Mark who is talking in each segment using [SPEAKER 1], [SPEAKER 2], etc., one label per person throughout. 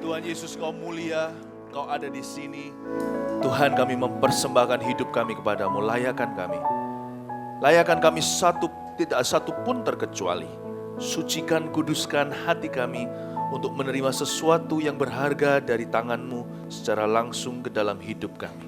[SPEAKER 1] Tuhan Yesus, Kau mulia, Kau ada di sini. Tuhan, kami mempersembahkan hidup kami kepadamu, layakan kami. Layakan kami tidak satu pun terkecuali. Sucikan, kuduskan hati kami untuk menerima sesuatu yang berharga dari tangan-Mu secara langsung ke dalam hidup kami.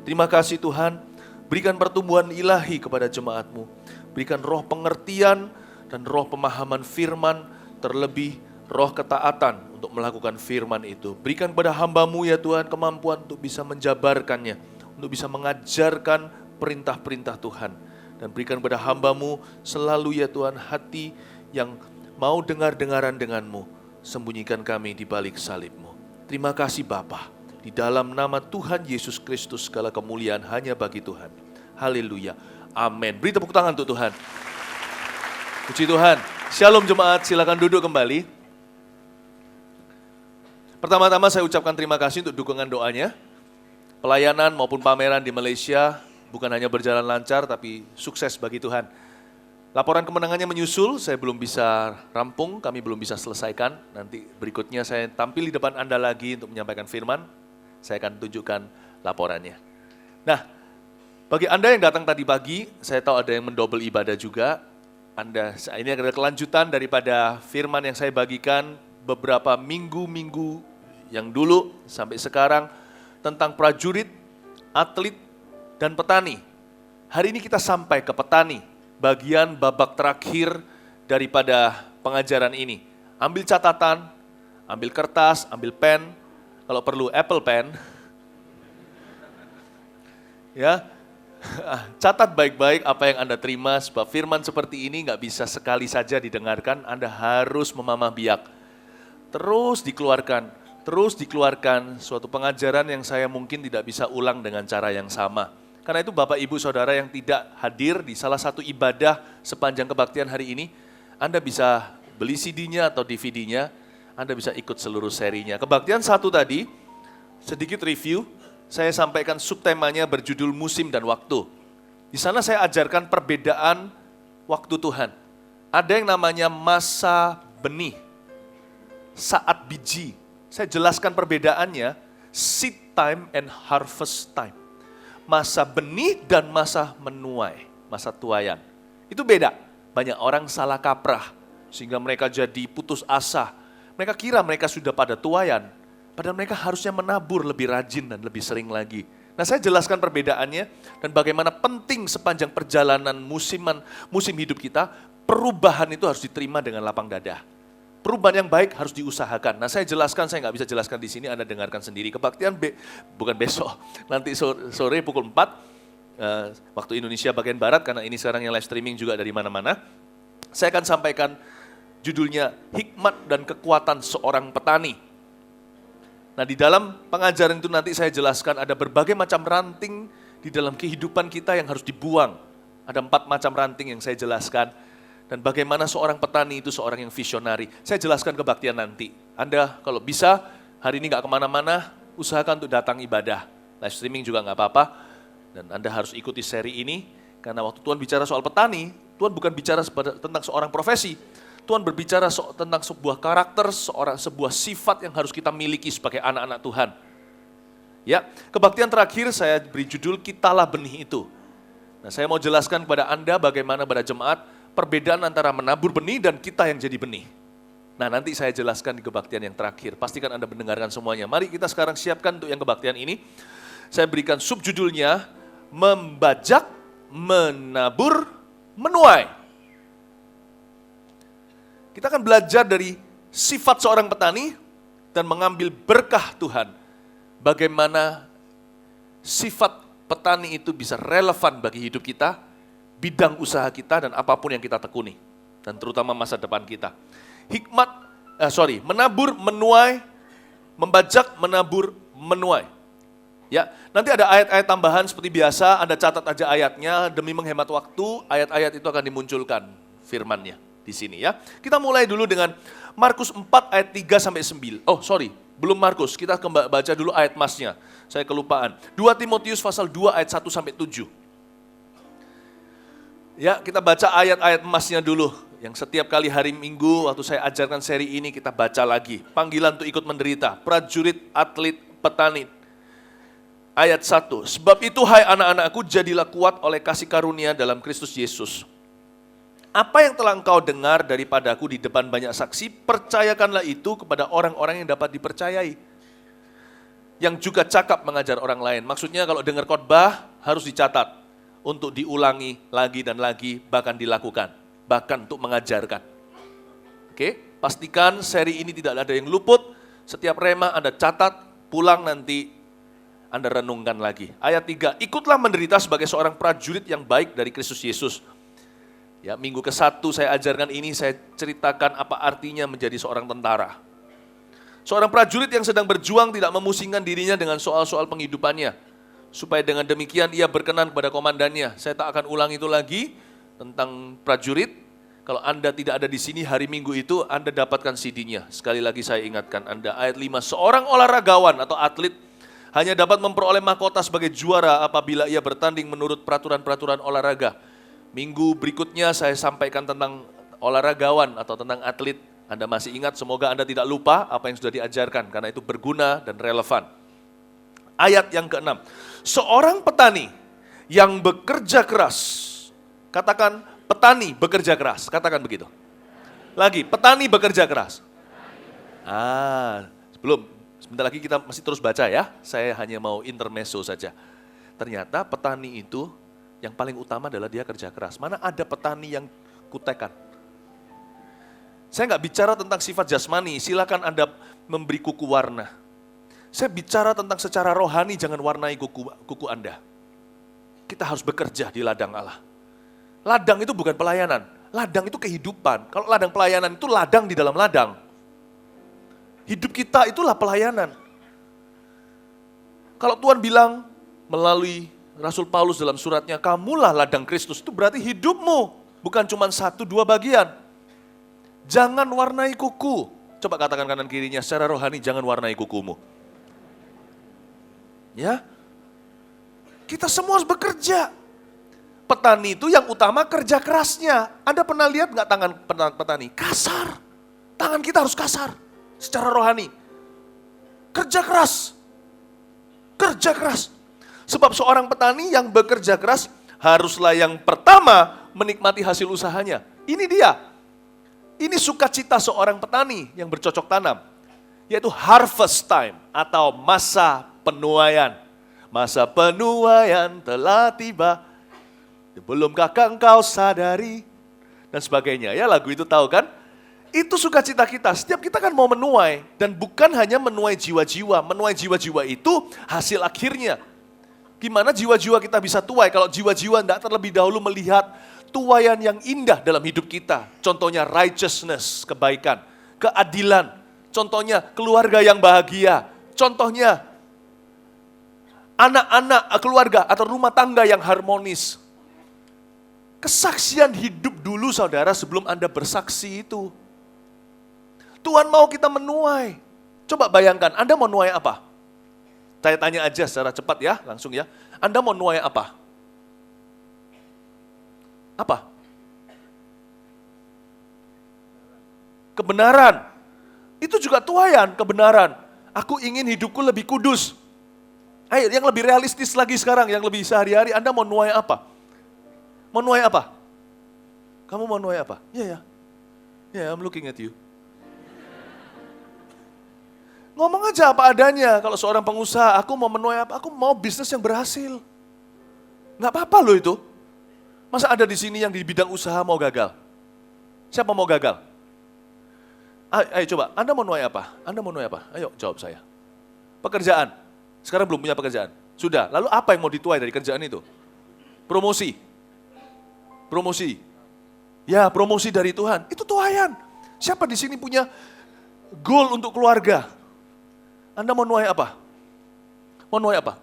[SPEAKER 1] Terima kasih Tuhan, berikan pertumbuhan ilahi kepada jemaat-Mu. Berikan roh pengertian dan roh pemahaman firman, terlebih roh ketaatan untuk melakukan firman itu. Berikan kepada hamba-Mu ya Tuhan kemampuan untuk bisa menjabarkannya, untuk bisa mengajarkan perintah-perintah Tuhan. Dan berikan kepada hamba-Mu selalu ya Tuhan hati yang mau dengar-dengaran dengan-Mu. Sembunyikan kami di balik salib-Mu. Terima kasih Bapa. Di dalam nama Tuhan Yesus Kristus segala kemuliaan hanya bagi Tuhan. Haleluya. Amin. Beri tepuk tangan untuk Tuhan. Puji Tuhan. Shalom jemaat, silakan duduk kembali. Pertama-tama saya ucapkan terima kasih untuk dukungan doanya. Pelayanan maupun pameran di Malaysia bukan hanya berjalan lancar tapi sukses bagi Tuhan. Laporan kemenangannya menyusul, saya belum bisa rampung, kami belum bisa selesaikan. Nanti berikutnya saya tampil di depan Anda lagi untuk menyampaikan firman. Saya akan tunjukkan laporannya. Nah, bagi Anda yang datang tadi pagi, saya tahu ada yang mendobel ibadah juga. Ini adalah kelanjutan daripada firman yang saya bagikan beberapa minggu-minggu yang dulu sampai sekarang tentang prajurit, atlet, dan petani. Hari ini kita sampai ke petani, bagian babak terakhir daripada pengajaran ini. Ambil catatan, ambil kertas, ambil pen, kalau perlu Apple Pen. Ya, catat baik-baik apa yang Anda terima, sebab firman seperti ini nggak bisa sekali saja didengarkan, Anda harus memamah biak. Terus dikeluarkan suatu pengajaran yang saya mungkin tidak bisa ulang dengan cara yang sama. Karena itu Bapak Ibu Saudara yang tidak hadir di salah satu ibadah sepanjang kebaktian hari ini, Anda bisa beli CD-nya atau DVD-nya, Anda bisa ikut seluruh serinya. Kebaktian satu tadi, sedikit review, saya sampaikan subtemanya berjudul musim dan waktu. Di sana saya ajarkan perbedaan waktu Tuhan. Ada yang namanya masa benih, saat biji. Saya jelaskan perbedaannya, seed time and harvest time. Masa benih dan masa menuai, masa tuaian. Itu beda. Banyak orang salah kaprah, sehingga mereka jadi putus asa. Mereka kira mereka sudah pada tuaian, padahal mereka harusnya menabur lebih rajin dan lebih sering lagi. Nah, saya jelaskan perbedaannya dan bagaimana penting sepanjang perjalanan musim hidup kita, perubahan itu harus diterima dengan lapang dada. Perubahan yang baik harus diusahakan. Nah, saya jelaskan, saya nggak bisa jelaskan di sini, Anda dengarkan sendiri. Kebaktian bukan besok, nanti sore pukul 4, waktu Indonesia bagian Barat, karena ini sekarang yang live streaming juga dari mana-mana. Saya akan sampaikan judulnya, Hikmat dan Kekuatan Seorang Petani. Nah, di dalam pengajaran itu nanti saya jelaskan ada berbagai macam ranting di dalam kehidupan kita yang harus dibuang. Ada 4 macam ranting yang saya jelaskan. Dan bagaimana seorang petani itu seorang yang visionari. Saya jelaskan kebaktian nanti. Anda kalau bisa, hari ini nggak kemana-mana, usahakan untuk datang ibadah. Live streaming juga nggak apa-apa. Dan Anda harus ikuti seri ini, karena waktu Tuhan bicara soal petani, Tuhan bukan bicara tentang seorang profesi. Tuhan berbicara tentang sebuah karakter, sebuah sifat yang harus kita miliki sebagai anak-anak Tuhan. Ya, kebaktian terakhir saya beri judul, Kitalah Benih Itu. Nah, saya mau jelaskan kepada Anda bagaimana pada jemaat, perbedaan antara menabur benih dan kita yang jadi benih. Nah, nanti saya jelaskan di kebaktian yang terakhir. Pastikan Anda mendengarkan semuanya. Mari kita sekarang siapkan untuk yang kebaktian ini. Saya berikan subjudulnya, Membajak, Menabur, Menuai. Kita akan belajar dari sifat seorang petani dan mengambil berkah Tuhan. Bagaimana sifat petani itu bisa relevan bagi hidup kita, bidang usaha kita, dan apapun yang kita tekuni. Dan terutama masa depan kita. Menabur, menuai, membajak, menabur, menuai. Ya, nanti ada ayat-ayat tambahan seperti biasa, Anda catat aja ayatnya, demi menghemat waktu, ayat-ayat itu akan dimunculkan firman-Nya di sini ya. Kita mulai dulu dengan Markus 4 ayat 3-9. Belum Markus, kita baca dulu ayat masnya. Saya kelupaan. 2 Timotius pasal 2 ayat 1-7. Ya, kita baca ayat-ayat emasnya dulu. yang setiap kali hari Minggu waktu saya ajarkan seri ini kita baca lagi. Panggilan untuk ikut menderita, prajurit, atlet, petani. Ayat 1, sebab itu hai anak-anakku jadilah kuat oleh kasih karunia dalam Kristus Yesus. Apa yang telah engkau dengar daripadaku di depan banyak saksi, percayakanlah itu kepada orang-orang yang dapat dipercayai. Yang juga cakap mengajar orang lain. Maksudnya kalau dengar khotbah harus dicatat untuk diulangi lagi dan lagi, bahkan dilakukan, bahkan untuk mengajarkan. Oke, pastikan seri ini tidak ada yang luput. Setiap rema Anda catat, pulang nanti Anda renungkan lagi. Ayat 3, ikutlah menderita sebagai seorang prajurit yang baik dari Kristus Yesus. Ya, minggu ke-1 saya ajarkan ini, saya ceritakan apa artinya menjadi seorang tentara. Seorang prajurit yang sedang berjuang tidak memusingkan dirinya dengan soal-soal penghidupannya. Supaya dengan demikian ia berkenan kepada komandannya. Saya tak akan ulang itu lagi tentang prajurit. Kalau Anda tidak ada di sini hari Minggu itu, Anda dapatkan CD-nya. Sekali lagi saya ingatkan Anda, ayat 5, seorang olahragawan atau atlet hanya dapat memperoleh mahkota sebagai juara apabila ia bertanding menurut peraturan-peraturan olahraga. Minggu berikutnya saya sampaikan tentang olahragawan atau tentang atlet. Anda masih ingat, semoga Anda tidak lupa apa yang sudah diajarkan, karena itu berguna dan relevan. Ayat yang ke-6, seorang petani yang bekerja keras, katakan petani bekerja keras, katakan begitu. Lagi, petani bekerja keras. Belum. Sebentar lagi kita masih terus baca ya, saya hanya mau intermezzo saja. Ternyata petani itu yang paling utama adalah dia kerja keras. Mana ada petani yang kutekan? Saya nggak bicara tentang sifat jasmani, silakan Anda memberi kuku warna. Saya bicara tentang secara rohani, jangan warnai kuku Anda. Kita harus bekerja di ladang Allah. Ladang itu bukan pelayanan, ladang itu kehidupan. Kalau ladang pelayanan itu ladang di dalam ladang. Hidup kita itulah pelayanan. Kalau Tuhan bilang melalui Rasul Paulus dalam suratnya, kamulah ladang Kristus, itu berarti hidupmu bukan cuma 1-2 bagian. Jangan warnai kuku. Coba katakan kanan kirinya, secara rohani jangan warnai kukumu. Ya, kita semua harus bekerja. Petani itu yang utama kerja kerasnya. Anda pernah lihat nggak tangan petani? Kasar. Tangan kita harus kasar. Secara rohani, kerja keras, sebab seorang petani yang bekerja keras haruslah yang pertama menikmati hasil usahanya. Ini dia, ini sukacita seorang petani yang bercocok tanam, yaitu harvest time atau masa penuaian. Masa penuaian telah tiba, belumkah engkau sadari, dan sebagainya. Ya, lagu itu tahu kan? Itu sukacita kita. Setiap kita kan mau menuai. Dan bukan hanya menuai jiwa-jiwa. Menuai jiwa-jiwa itu hasil akhirnya. Gimana jiwa-jiwa kita bisa tuai kalau jiwa-jiwa tidak terlebih dahulu melihat tuaian yang indah dalam hidup kita. Contohnya righteousness, kebaikan, keadilan. Contohnya keluarga yang bahagia. Contohnya anak-anak keluarga atau rumah tangga yang harmonis. Kesaksian hidup dulu saudara sebelum Anda bersaksi itu. Tuhan mau kita menuai. Coba bayangkan, Anda mau nuai apa? Saya tanya aja secara cepat ya, langsung ya. Anda mau nuai apa? Apa? Kebenaran. Itu juga tuaian, kebenaran. Aku ingin hidupku lebih kudus. Ayo, yang lebih realistis lagi sekarang, yang lebih sehari-hari, Anda mau nuai apa? Mau nuai apa? Kamu mau nuai apa? Iya, I'm looking at you. Ngomong aja apa adanya. Kalau seorang pengusaha, aku mau menuai apa? Aku mau bisnis yang berhasil. Nggak apa-apa loh itu. Masa ada di sini yang di bidang usaha mau gagal? Siapa mau gagal? Ayo coba, Anda mau nuai apa? Anda mau nuai apa? Ayo jawab saya. Pekerjaan. Sekarang belum punya pekerjaan. Sudah, lalu apa yang mau dituai dari kerjaan itu? Promosi. Ya, promosi dari Tuhan. Itu tuaian. Siapa di sini punya goal untuk keluarga? Anda mau nuai apa? Mau nuai apa?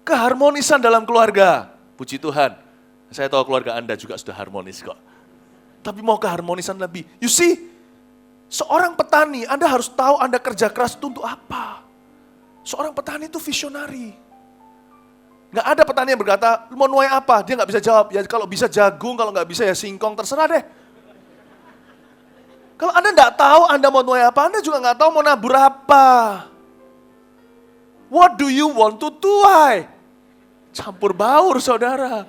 [SPEAKER 1] Keharmonisan dalam keluarga. Puji Tuhan. Saya tahu keluarga Anda juga sudah harmonis kok. Tapi mau keharmonisan lebih. You see, seorang petani, Anda harus tahu Anda kerja keras itu untuk apa. Seorang petani itu visionari. Nggak ada petani yang berkata, mau nuai apa? Dia nggak bisa jawab. Ya kalau bisa jagung, kalau nggak bisa ya singkong, terserah deh. Kalau Anda nggak tahu Anda mau nuai apa, Anda juga nggak tahu mau nabur apa. What do you want to tuai? Campur baur, saudara.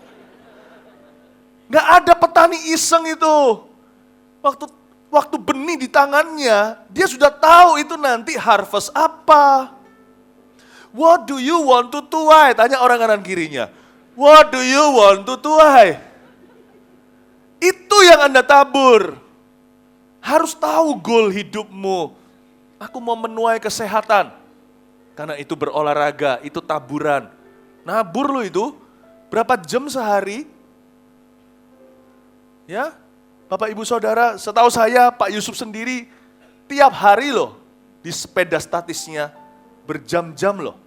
[SPEAKER 1] Nggak ada petani iseng itu. Waktu benih di tangannya, dia sudah tahu itu nanti harvest apa. What do you want to tuai? Tanya orang kanan kirinya. What do you want to tuai? Itu yang Anda tabur. Harus tahu goal hidupmu. Aku mau menuai kesehatan. Karena itu berolahraga, itu taburan. Nabur lo itu, berapa jam sehari? Ya, Bapak Ibu Saudara, setahu saya Pak Yusuf sendiri tiap hari loh di sepeda statisnya berjam-jam loh.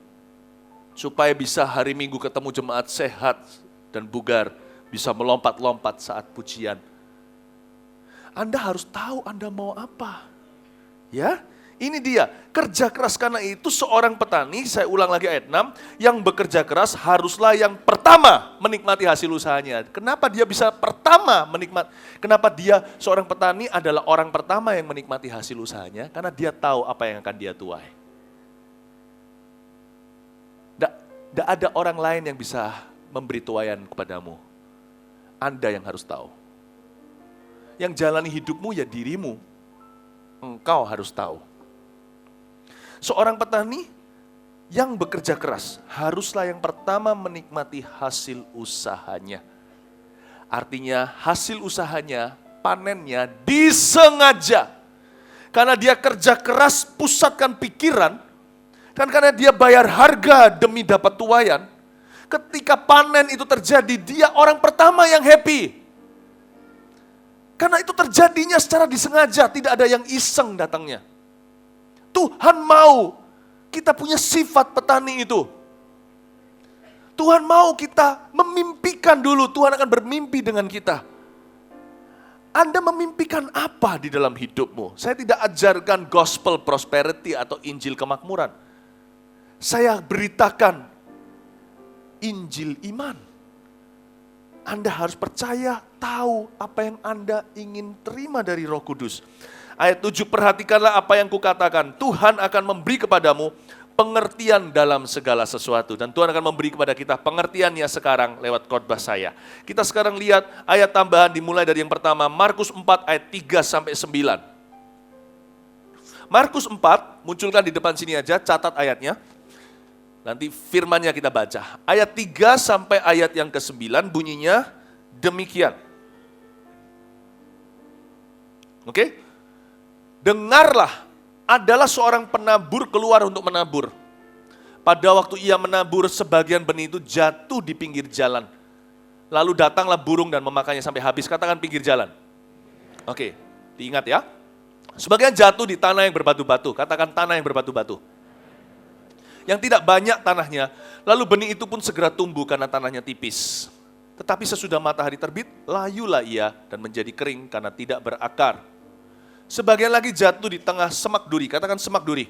[SPEAKER 1] Supaya bisa hari Minggu ketemu jemaat sehat dan bugar, bisa melompat-lompat saat pujian. Anda harus tahu Anda mau apa. Ya, ini dia, kerja keras. Karena itu seorang petani, saya ulang lagi ayat 6, yang bekerja keras haruslah yang pertama menikmati hasil usahanya. Kenapa dia bisa pertama menikmati? Kenapa dia seorang petani adalah orang pertama yang menikmati hasil usahanya? Karena dia tahu apa yang akan dia tuai. Tidak ada orang lain yang bisa memberi tuaian kepadamu. Anda yang harus tahu. Yang jalani hidupmu ya dirimu. Engkau harus tahu. Seorang petani yang bekerja keras haruslah yang pertama menikmati hasil usahanya. Artinya hasil usahanya, panennya disengaja. Karena dia kerja keras, pusatkan pikiran. Dan karena dia bayar harga demi dapat tuaian. Ketika panen itu terjadi, dia orang pertama yang happy. Karena itu terjadinya secara disengaja, tidak ada yang iseng datangnya. Tuhan mau kita punya sifat petani itu. Tuhan mau kita memimpikan dulu, Tuhan akan bermimpi dengan kita. Anda memimpikan apa di dalam hidupmu? Saya tidak ajarkan gospel prosperity atau Injil kemakmuran. Saya beritakan Injil iman. Anda harus percaya, tahu apa yang Anda ingin terima dari Roh Kudus. Ayat 7, perhatikanlah apa yang kukatakan. Tuhan akan memberi kepadamu pengertian dalam segala sesuatu. Dan Tuhan akan memberi kepada kita pengertiannya sekarang lewat khotbah saya. Kita sekarang lihat ayat tambahan dimulai dari yang pertama, Markus 4 ayat 3 sampai 9. Markus 4, munculkan di depan sini aja, catat ayatnya. Nanti firmannya kita baca. Ayat 3 sampai ayat yang ke-9 bunyinya demikian. Oke? Dengarlah, adalah seorang penabur keluar untuk menabur. Pada waktu ia menabur, sebagian benih itu jatuh di pinggir jalan. Lalu datanglah burung dan memakannya sampai habis. Katakan pinggir jalan. Oke, diingat ya. Sebagian jatuh di tanah yang berbatu-batu. Katakan tanah yang berbatu-batu. Yang tidak banyak tanahnya, lalu benih itu pun segera tumbuh karena tanahnya tipis. Tetapi sesudah matahari terbit, layulah ia dan menjadi kering karena tidak berakar. Sebagian lagi jatuh di tengah semak duri, katakan semak duri.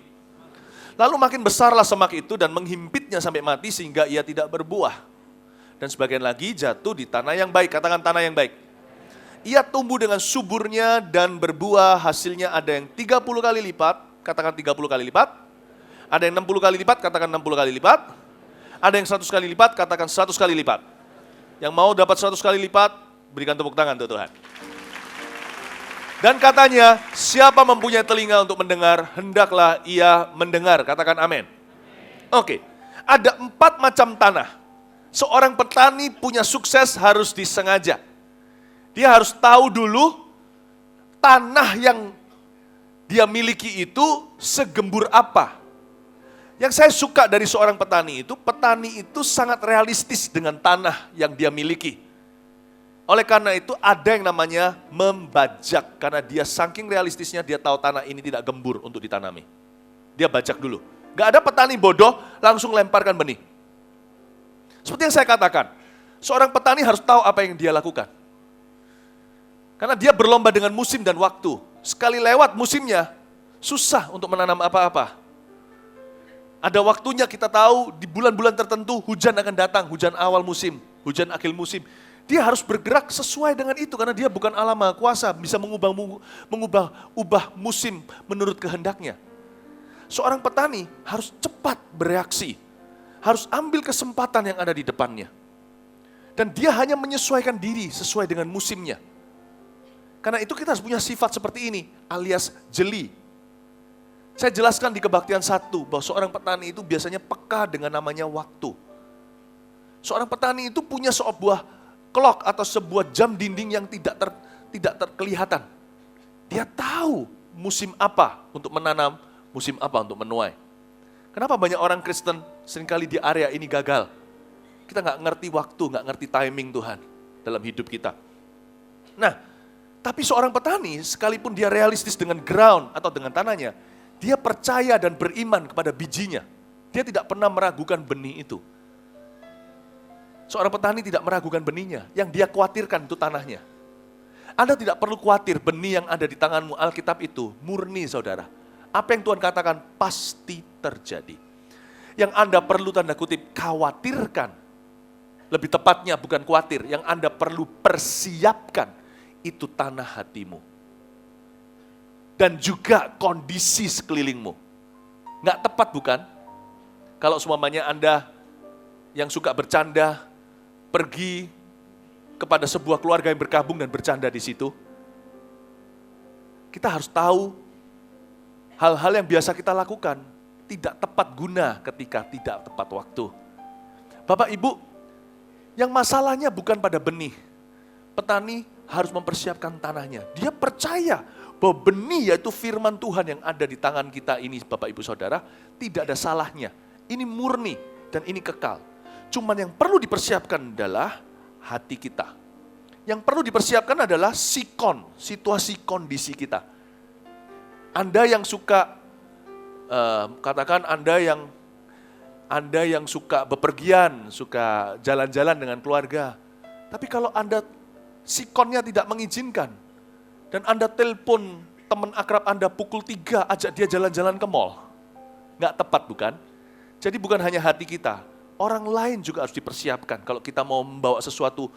[SPEAKER 1] Lalu makin besarlah semak itu dan menghimpitnya sampai mati sehingga ia tidak berbuah. Dan sebagian lagi jatuh di tanah yang baik, katakan tanah yang baik. Ia tumbuh dengan suburnya dan berbuah, hasilnya ada yang 30 kali lipat, katakan 30 kali lipat. Ada yang 60 kali lipat, katakan 60 kali lipat. Ada yang 100 kali lipat, katakan 100 kali lipat. Yang mau dapat 100 kali lipat, berikan tepuk tangan untuk Tuhan. Dan katanya, siapa mempunyai telinga untuk mendengar, hendaklah ia mendengar. Katakan amin. Oke, ada 4 macam tanah. Seorang petani punya sukses harus disengaja. Dia harus tahu dulu tanah yang dia miliki itu segembur apa. Yang saya suka dari seorang petani itu sangat realistis dengan tanah yang dia miliki. Oleh karena itu ada yang namanya membajak. Karena dia saking realistisnya, dia tahu tanah ini tidak gembur untuk ditanami. Dia bajak dulu. Gak ada petani bodoh langsung lemparkan benih. Seperti yang saya katakan, seorang petani harus tahu apa yang dia lakukan. Karena dia berlomba dengan musim dan waktu. Sekali lewat musimnya, susah untuk menanam apa-apa. Ada waktunya kita tahu di bulan-bulan tertentu hujan akan datang, hujan awal musim, hujan akhir musim. Dia harus bergerak sesuai dengan itu karena dia bukan Allah Maha Kuasa, bisa mengubah musim menurut kehendaknya. Seorang petani harus cepat bereaksi, harus ambil kesempatan yang ada di depannya. Dan dia hanya menyesuaikan diri sesuai dengan musimnya. Karena itu kita harus punya sifat seperti ini, alias jeli. Saya jelaskan di Kebaktian 1 bahwa seorang petani itu biasanya peka dengan namanya waktu. Seorang petani itu punya sebuah clock atau sebuah jam dinding yang tidak terkelihatan. Dia tahu musim apa untuk menanam, musim apa untuk menuai. Kenapa banyak orang Kristen seringkali di area ini gagal? Kita nggak ngerti waktu, nggak ngerti timing Tuhan dalam hidup kita. Nah, tapi seorang petani sekalipun dia realistis dengan ground atau dengan tanahnya, dia percaya dan beriman kepada bijinya. Dia tidak pernah meragukan benih itu. Seorang petani tidak meragukan benihnya, yang dia khawatirkan itu tanahnya. Anda tidak perlu khawatir benih yang ada di tanganmu, Alkitab itu murni saudara. Apa yang Tuhan katakan pasti terjadi. Yang Anda perlu tanda kutip khawatirkan, lebih tepatnya bukan khawatir, yang Anda perlu persiapkan itu tanah hatimu. Dan juga kondisi sekelilingmu. Nggak tepat bukan? Kalau semuanya Anda yang suka bercanda, pergi kepada sebuah keluarga yang berkabung dan bercanda di situ, kita harus tahu hal-hal yang biasa kita lakukan tidak tepat guna ketika tidak tepat waktu. Bapak Ibu, yang masalahnya bukan pada benih. Petani harus mempersiapkan tanahnya. Dia percaya bahwa benih yaitu firman Tuhan yang ada di tangan kita ini, Bapak Ibu Saudara, tidak ada salahnya. Ini murni dan ini kekal. Cuman yang perlu dipersiapkan adalah hati kita. Yang perlu dipersiapkan adalah sikon, situasi kondisi kita. Anda yang suka, katakan Anda yang suka bepergian, suka jalan-jalan dengan keluarga. Tapi kalau Anda sikonnya tidak mengizinkan, dan Anda telepon teman akrab Anda pukul 3, ajak dia jalan-jalan ke mall. Nggak tepat bukan? Jadi bukan hanya hati kita, orang lain juga harus dipersiapkan. Kalau kita mau membawa sesuatu,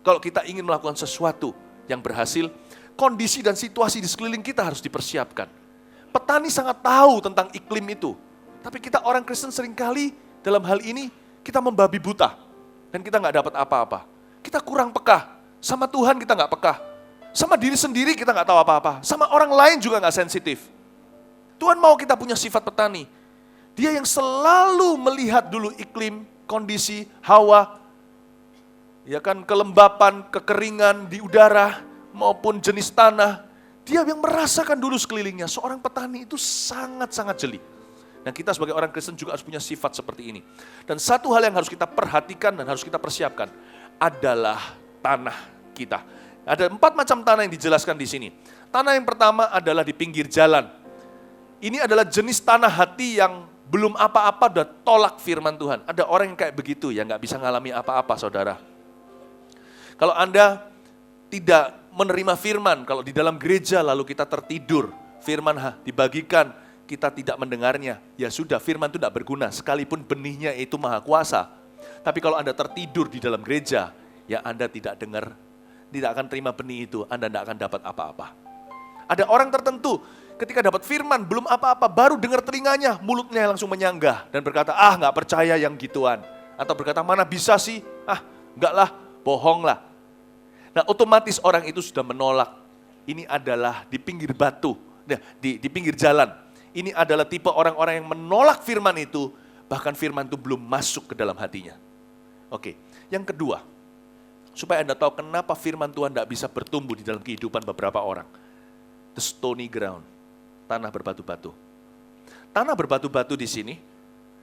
[SPEAKER 1] kalau kita ingin melakukan sesuatu yang berhasil, kondisi dan situasi di sekeliling kita harus dipersiapkan. Petani sangat tahu tentang iklim itu. Tapi kita orang Kristen seringkali dalam hal ini, kita membabi buta. Dan kita nggak dapat apa-apa. Kita kurang peka. Sama Tuhan kita nggak peka. Sama diri sendiri kita nggak tahu apa-apa. Sama orang lain juga nggak sensitif. Tuhan mau kita punya sifat petani. Dia yang selalu melihat dulu iklim, kondisi, hawa, ya kan, kelembapan, kekeringan di udara, maupun jenis tanah. Dia yang merasakan dulu sekelilingnya. Seorang petani itu sangat-sangat jeli. Dan kita sebagai orang Kristen juga harus punya sifat seperti ini. Dan satu hal yang harus kita perhatikan dan harus kita persiapkan adalah tanah kita. Ada 4 macam tanah yang dijelaskan di sini. Tanah yang pertama adalah di pinggir jalan. Ini adalah jenis tanah hati yang belum apa-apa udah tolak firman Tuhan. Ada orang yang kayak begitu ya, nggak bisa ngalami apa-apa saudara. Kalau Anda tidak menerima firman, kalau di dalam gereja lalu kita tertidur, firman dibagikan, kita tidak mendengarnya, ya sudah firman itu tidak berguna, sekalipun benihnya itu maha kuasa. Tapi kalau Anda tertidur di dalam gereja, ya Anda tidak dengar, tidak akan terima benih itu, Anda tidak akan dapat apa-apa. Ada orang tertentu, ketika dapat firman, belum apa-apa, baru dengar telinganya, mulutnya langsung menyanggah, dan berkata, nggak percaya yang gituan. Atau berkata, mana bisa sih, enggak lah, bohong lah. Nah otomatis orang itu sudah menolak, ini adalah di pinggir batu, di pinggir jalan. Ini adalah tipe orang-orang yang menolak firman itu, bahkan firman itu belum masuk ke dalam hatinya. Oke, yang kedua, supaya Anda tahu kenapa firman Tuhan tidak bisa bertumbuh di dalam kehidupan beberapa orang. The stony ground, tanah berbatu-batu. Tanah berbatu-batu di sini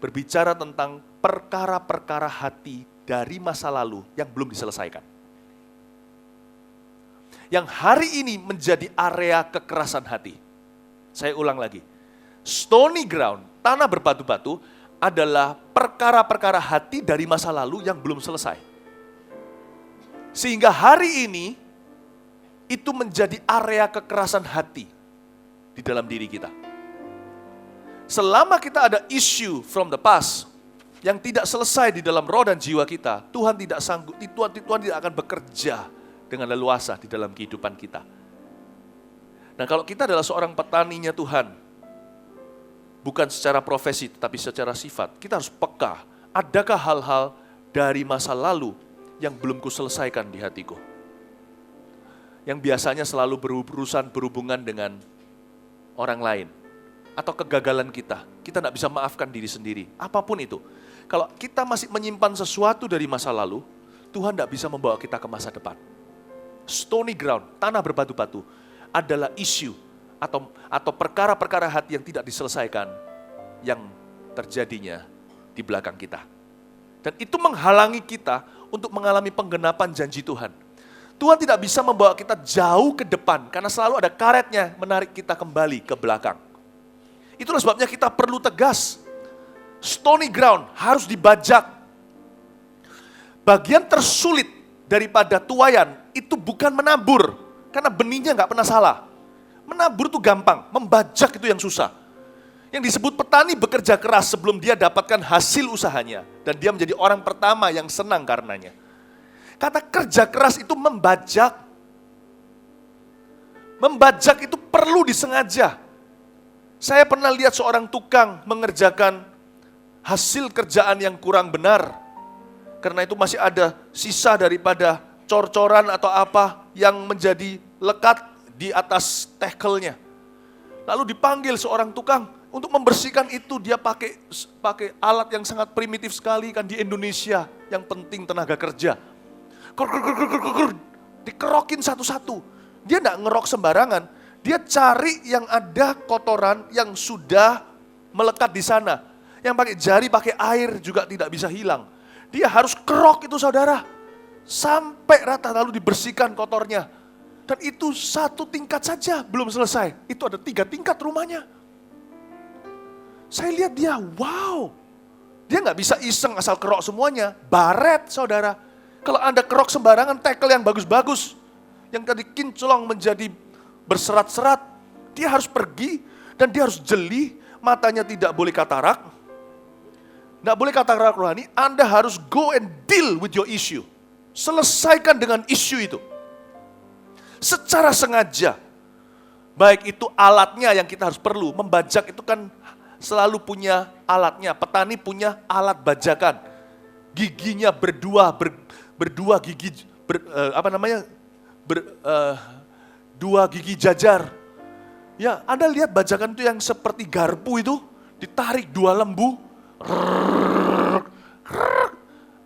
[SPEAKER 1] berbicara tentang perkara-perkara hati dari masa lalu yang belum diselesaikan. Yang hari ini menjadi area kekerasan hati. Saya ulang lagi. Stony ground, tanah berbatu-batu adalah perkara-perkara hati dari masa lalu yang belum selesai. Sehingga hari ini itu menjadi area kekerasan hati di dalam diri kita. selama kita ada issue from the past yang tidak selesai di dalam roh dan jiwa kita, Tuhan tidak sanggup, Tuhan tidak akan bekerja dengan leluasa di dalam kehidupan kita. Nah, kalau kita adalah seorang petaninya Tuhan, bukan secara profesi tetapi secara sifat, kita harus peka. Adakah hal-hal dari masa lalu yang belum kuselesaikan di hatiku? Yang biasanya selalu berhubungan dengan orang lain. Atau kegagalan kita tidak bisa maafkan diri sendiri. Apapun itu. Kalau kita masih menyimpan sesuatu dari masa lalu, Tuhan tidak bisa membawa kita ke masa depan. Stony ground, tanah berbatu-batu, adalah isu atau perkara-perkara hati yang tidak diselesaikan yang terjadinya di belakang kita. Dan itu menghalangi kita untuk mengalami penggenapan janji Tuhan. Tuhan tidak bisa membawa kita jauh ke depan karena selalu ada karetnya menarik kita kembali ke belakang. Itulah sebabnya kita perlu tegas. Stony ground harus dibajak. Bagian tersulit daripada tuaian itu bukan menabur, karena benihnya nggak pernah salah. Menabur itu gampang, membajak itu yang susah. Yang disebut petani bekerja keras sebelum dia dapatkan hasil usahanya. Dan dia menjadi orang pertama yang senang karenanya. Kata kerja keras itu membajak. Membajak itu perlu disengaja. Saya pernah lihat seorang tukang mengerjakan hasil kerjaan yang kurang benar. Karena itu masih ada sisa daripada cor-coran atau apa yang menjadi lekat di atas tackle-nya. Lalu dipanggil seorang tukang untuk membersihkan itu. Dia pakai alat yang sangat primitif sekali kan di Indonesia. Yang penting tenaga kerja. Dikerokin satu-satu. Dia tidak ngerok sembarangan. Dia cari yang ada kotoran yang sudah melekat di sana. Yang pakai jari, pakai air juga tidak bisa hilang. Dia harus kerok itu saudara. Sampai rata lalu dibersihkan kotornya. Dan itu satu tingkat saja belum selesai. Itu ada 3 tingkat rumahnya. Saya lihat dia, wow. Dia nggak bisa iseng asal kerok semuanya. Baret saudara. Kalau Anda kerok sembarangan tackle yang bagus-bagus. Yang tadi kinclong menjadi berserat-serat. Dia harus pergi dan dia harus jeli. Matanya tidak boleh katarak. Nggak boleh katarak rohani. Anda harus go and deal with your issue. Selesaikan dengan isu itu. Secara sengaja. Baik itu alatnya yang kita harus perlu. Membajak itu kan selalu punya alatnya. Petani punya alat bajakan. Giginya berdua gigi, dua gigi jajar. Ya, Anda lihat bajakan itu yang seperti garpu itu. Ditarik 2 lembu.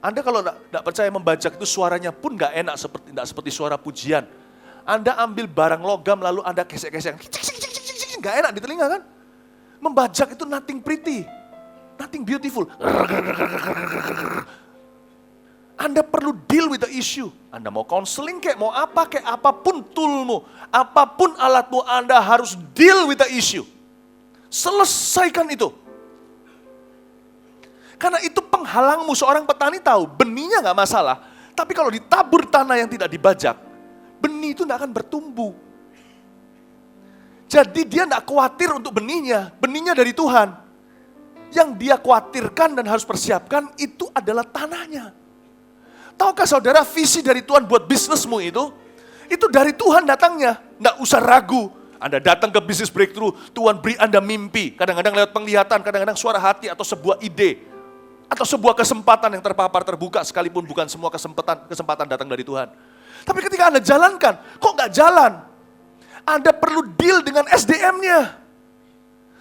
[SPEAKER 1] Anda kalau tidak percaya membajak itu suaranya pun nggak enak, tidak seperti suara pujian. Anda ambil barang logam lalu Anda gesek-gesek, nggak enak di telinga kan? Membajak itu nothing pretty, nothing beautiful. Anda perlu deal with the issue. Anda mau counseling kayak mau apa kayak apapun toolmu, apapun alatmu, Anda harus deal with the issue. Selesaikan itu. Karena itu penghalangmu. Seorang petani tahu benihnya nggak masalah, tapi kalau ditabur tanah yang tidak dibajak, benih itu tidak akan bertumbuh. Jadi dia tidak khawatir untuk benihnya dari Tuhan. Yang dia khawatirkan dan harus persiapkan itu adalah tanahnya. Tahukah saudara visi dari Tuhan buat bisnismu itu dari Tuhan datangnya. Tidak usah ragu. Anda datang ke bisnis breakthrough, Tuhan beri Anda mimpi. Kadang-kadang lewat penglihatan, kadang-kadang suara hati atau sebuah ide. Atau sebuah kesempatan yang terpapar terbuka sekalipun bukan semua kesempatan datang dari Tuhan. Tapi ketika Anda jalankan, kok nggak jalan? Anda perlu deal dengan SDM-nya.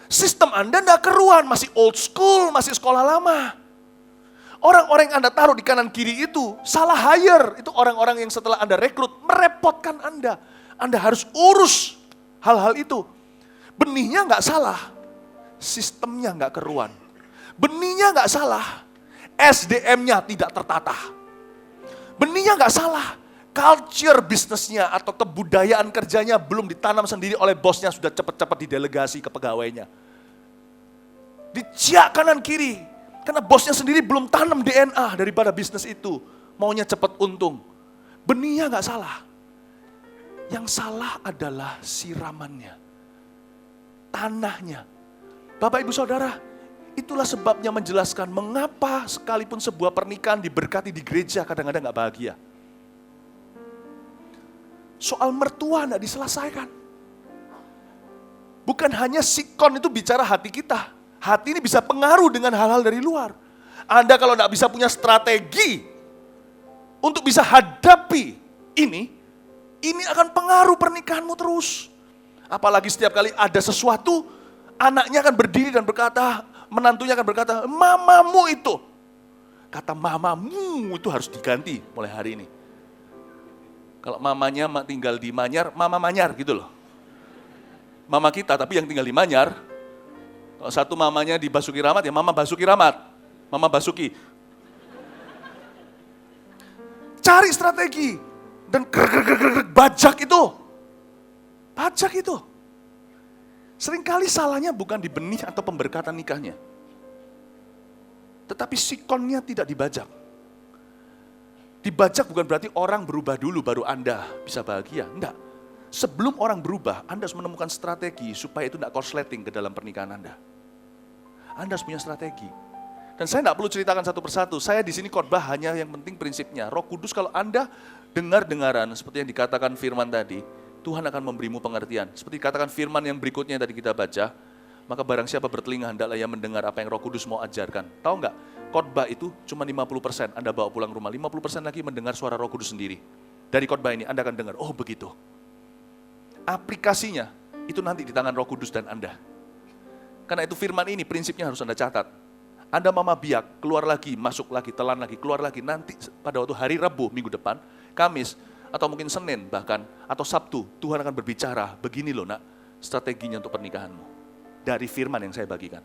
[SPEAKER 1] Sistem Anda nggak keruan, masih old school, masih sekolah lama. Orang-orang yang Anda taruh di kanan kiri itu salah hire. Itu orang-orang yang setelah Anda rekrut merepotkan Anda. Anda harus urus hal-hal itu. Benihnya nggak salah, sistemnya nggak keruan. Benihnya nggak salah, SDM-nya tidak tertata. Benihnya nggak salah, culture bisnisnya atau kebudayaan kerjanya belum ditanam sendiri oleh bosnya, sudah cepat-cepat didelegasi ke pegawainya. Diciak kanan kiri, karena bosnya sendiri belum tanam DNA daripada bisnis itu. Maunya cepat untung. Benihnya nggak salah. Yang salah adalah siramannya, tanahnya. Bapak Ibu Saudara, itulah sebabnya menjelaskan mengapa sekalipun sebuah pernikahan diberkati di gereja kadang-kadang gak bahagia. Soal mertua gak diselesaikan. Bukan hanya sikon itu bicara hati kita. Hati ini bisa pengaruh dengan hal-hal dari luar. Anda kalau gak bisa punya strategi untuk bisa hadapi ini akan pengaruh pernikahanmu terus. Apalagi setiap kali ada sesuatu, anaknya akan berdiri dan berkata, menantunya akan berkata, mamamu itu. Kata mamamu itu harus diganti mulai hari ini. Kalau mamanya tinggal di Manyar, mama Manyar gitu loh. Mama kita tapi yang tinggal di Manyar. Kalau satu mamanya di Basuki Rahmat ya mama Basuki Rahmat. Mama Basuki. Cari strategi. Dan bajak itu. Bajak itu. Seringkali salahnya bukan di benih atau pemberkatan nikahnya. Tetapi sikonnya tidak dibajak. Dibajak bukan berarti orang berubah dulu baru Anda bisa bahagia. Enggak. Sebelum orang berubah, Anda harus menemukan strategi supaya itu tidak korsleting ke dalam pernikahan Anda. Anda harus punya strategi. Dan saya tidak perlu ceritakan satu persatu. Saya di sini khotbah hanya yang penting prinsipnya. Roh Kudus kalau Anda dengar-dengaran seperti yang dikatakan firman tadi, Tuhan akan memberimu pengertian. Seperti dikatakan firman yang berikutnya yang tadi kita baca, maka barang siapa bertelinga hendaklah ia mendengar apa yang Roh Kudus mau ajarkan. Tahu enggak? Khotbah itu cuma 50%, Anda bawa pulang rumah. 50% lagi mendengar suara Roh Kudus sendiri. Dari khotbah ini Anda akan dengar, oh begitu. Aplikasinya itu nanti di tangan Roh Kudus dan Anda. Karena itu firman ini prinsipnya harus Anda catat. Anda mama biak, keluar lagi, masuk lagi, telan lagi, keluar lagi. Nanti pada waktu hari Rabu minggu depan, Kamis, atau mungkin Senin bahkan, atau Sabtu, Tuhan akan berbicara, begini loh nak, strateginya untuk pernikahanmu. Dari firman yang saya bagikan.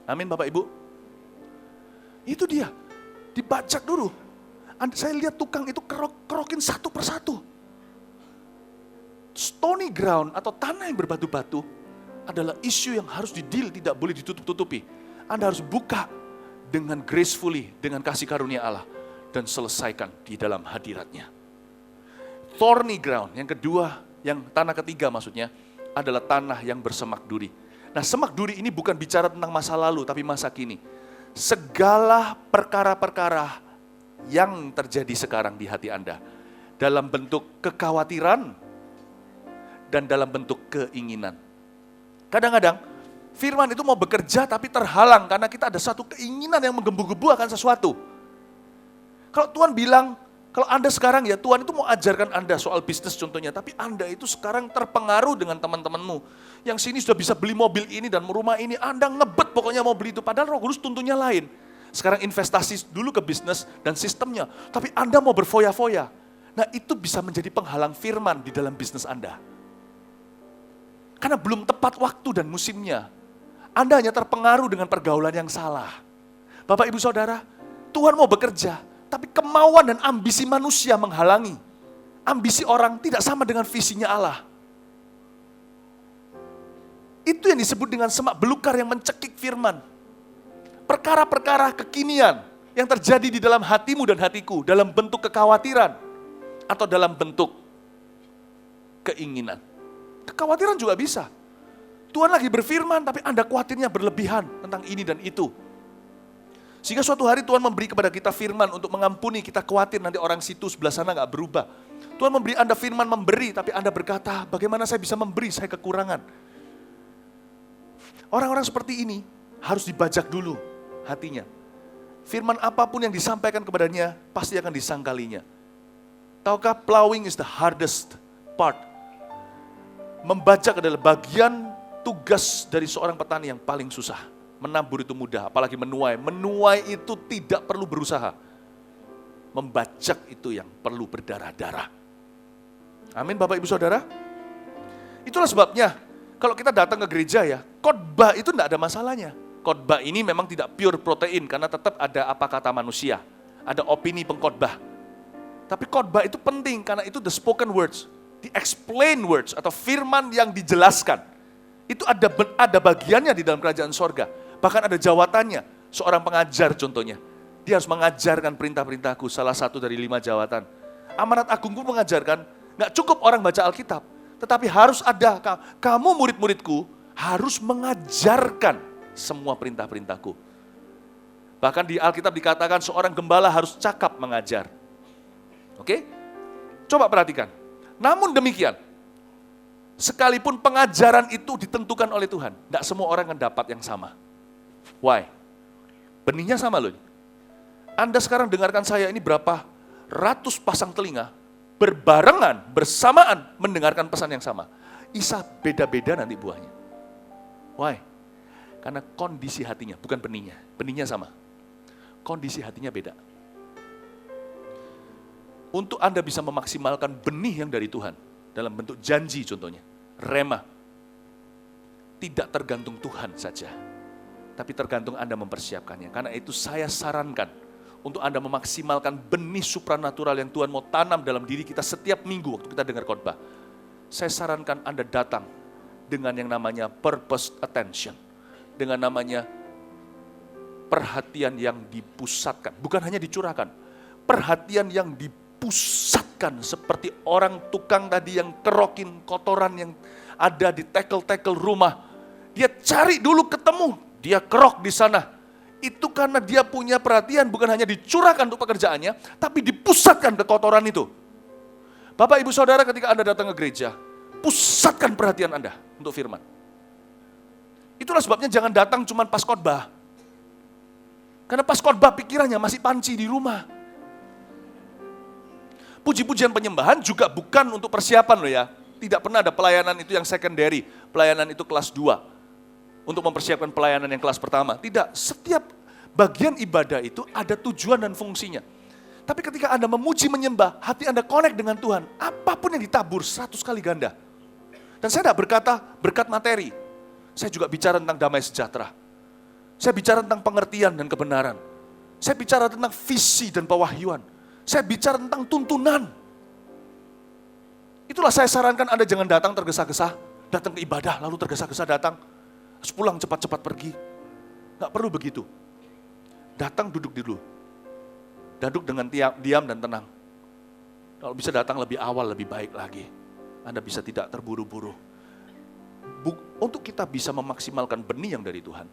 [SPEAKER 1] Amin Bapak Ibu. Itu dia, dibajak dulu. Saya lihat tukang itu kerokin satu persatu. Stony ground atau tanah yang berbatu-batu adalah isu yang harus di-deal, tidak boleh ditutup-tutupi. Anda harus buka dengan gracefully, dengan kasih karunia Allah. Dan selesaikan di dalam hadiratnya. Thorny ground, yang kedua, yang tanah ketiga maksudnya, adalah tanah yang bersemak duri. Nah semak duri ini bukan bicara tentang masa lalu, tapi masa kini. Segala perkara-perkara yang terjadi sekarang di hati Anda, dalam bentuk kekhawatiran, dan dalam bentuk keinginan. Kadang-kadang firman itu mau bekerja tapi terhalang karena kita ada satu keinginan yang menggebu-gebu akan sesuatu. Kalau Tuhan bilang, kalau Anda sekarang ya Tuhan itu mau ajarkan Anda soal bisnis contohnya, tapi Anda itu sekarang terpengaruh dengan teman-temanmu. Yang sini sudah bisa beli mobil ini dan rumah ini, Anda ngebet pokoknya mau beli itu, padahal Roh Kudus tuntunnya lain. Sekarang investasi dulu ke bisnis dan sistemnya, tapi Anda mau berfoya-foya. Nah itu bisa menjadi penghalang firman di dalam bisnis Anda. Karena belum tepat waktu dan musimnya. Anda hanya terpengaruh dengan pergaulan yang salah. Bapak Ibu Saudara, Tuhan mau bekerja, tapi kemauan dan ambisi manusia menghalangi. Ambisi orang tidak sama dengan visinya Allah. Itu yang disebut dengan semak belukar yang mencekik firman. Perkara-perkara kekinian yang terjadi di dalam hatimu dan hatiku, dalam bentuk kekhawatiran, atau dalam bentuk keinginan. Kekhawatiran juga bisa. Tuhan lagi berfirman, tapi Anda khawatirnya berlebihan tentang ini dan itu. Sehingga suatu hari Tuhan memberi kepada kita firman untuk mengampuni, kita khawatir nanti orang situ sebelah sana gak berubah. Tuhan memberi Anda firman memberi, tapi Anda berkata, bagaimana saya bisa memberi, saya kekurangan. Orang-orang seperti ini harus dibajak dulu hatinya. Firman apapun yang disampaikan kepadanya, pasti akan disangkalinya. Tahukah plowing is the hardest part. Membajak adalah bagian tugas dari seorang petani yang paling susah. Menabur itu mudah, apalagi menuai. Menuai itu tidak perlu berusaha. Membajak itu yang perlu berdarah-darah. Amin Bapak Ibu Saudara. Itulah sebabnya, kalau kita datang ke gereja ya, khotbah itu tidak ada masalahnya. Khotbah ini memang tidak pure protein, karena tetap ada apa kata manusia. Ada opini pengkhotbah. Tapi khotbah itu penting, karena itu the spoken words. The explain words, atau firman yang dijelaskan. Itu ada bagiannya di dalam kerajaan sorga. Bahkan ada jawatannya, seorang pengajar contohnya. Dia harus mengajarkan perintah-perintahku, salah satu dari 5 jawatan. Amanat Agung pun mengajarkan, gak cukup orang baca Alkitab, tetapi harus ada, kamu murid-muridku, harus mengajarkan semua perintah-perintahku. Bahkan di Alkitab dikatakan seorang gembala harus cakap mengajar. Oke? Coba perhatikan. Namun demikian, sekalipun pengajaran itu ditentukan oleh Tuhan, tidak semua orang akan dapat yang sama. Why? Benihnya sama loh. Anda sekarang dengarkan saya ini berapa ratus pasang telinga, berbarengan, bersamaan mendengarkan pesan yang sama. Isa beda-beda nanti buahnya. Why? Karena kondisi hatinya, bukan benihnya. Benihnya sama. Kondisi hatinya beda. Untuk Anda bisa memaksimalkan benih yang dari Tuhan, dalam bentuk janji contohnya, rema, tidak tergantung Tuhan saja, tapi tergantung Anda mempersiapkannya. Karena itu saya sarankan, untuk Anda memaksimalkan benih supranatural yang Tuhan mau tanam dalam diri kita setiap minggu waktu kita dengar khotbah. Saya sarankan Anda datang dengan yang namanya purpose attention, dengan namanya perhatian yang dipusatkan, bukan hanya dicurahkan, perhatian yang dipusatkan seperti orang tukang tadi yang kerokin kotoran yang ada di tekel-tekel rumah. Dia cari dulu ketemu, dia kerok di sana. Itu karena dia punya perhatian, bukan hanya dicurahkan untuk pekerjaannya, tapi dipusatkan ke kotoran itu. Bapak, Ibu, Saudara, ketika Anda datang ke gereja, pusatkan perhatian Anda untuk firman. Itulah sebabnya jangan datang cuma pas khotbah. Karena pas khotbah pikirannya masih panci di rumah. Puji-pujian penyembahan juga bukan untuk persiapan loh ya. Tidak pernah ada pelayanan itu yang secondary, pelayanan itu kelas 2. Untuk mempersiapkan pelayanan yang kelas pertama. Tidak, setiap bagian ibadah itu ada tujuan dan fungsinya. Tapi ketika Anda memuji menyembah, hati Anda connect dengan Tuhan, apapun yang ditabur 100 kali ganda. Dan saya tidak berkata berkat materi. Saya juga bicara tentang damai sejahtera. Saya bicara tentang pengertian dan kebenaran. Saya bicara tentang visi dan pewahyuan. Saya bicara tentang tuntunan. Itulah saya sarankan Anda jangan datang tergesa-gesa. Datang ke ibadah lalu tergesa-gesa datang. Terus pulang cepat-cepat pergi. Nggak perlu begitu. Datang duduk dulu. Duduk dengan diam dan tenang. Kalau bisa datang lebih awal lebih baik lagi. Anda bisa tidak terburu-buru. Untuk kita bisa memaksimalkan benih yang dari Tuhan,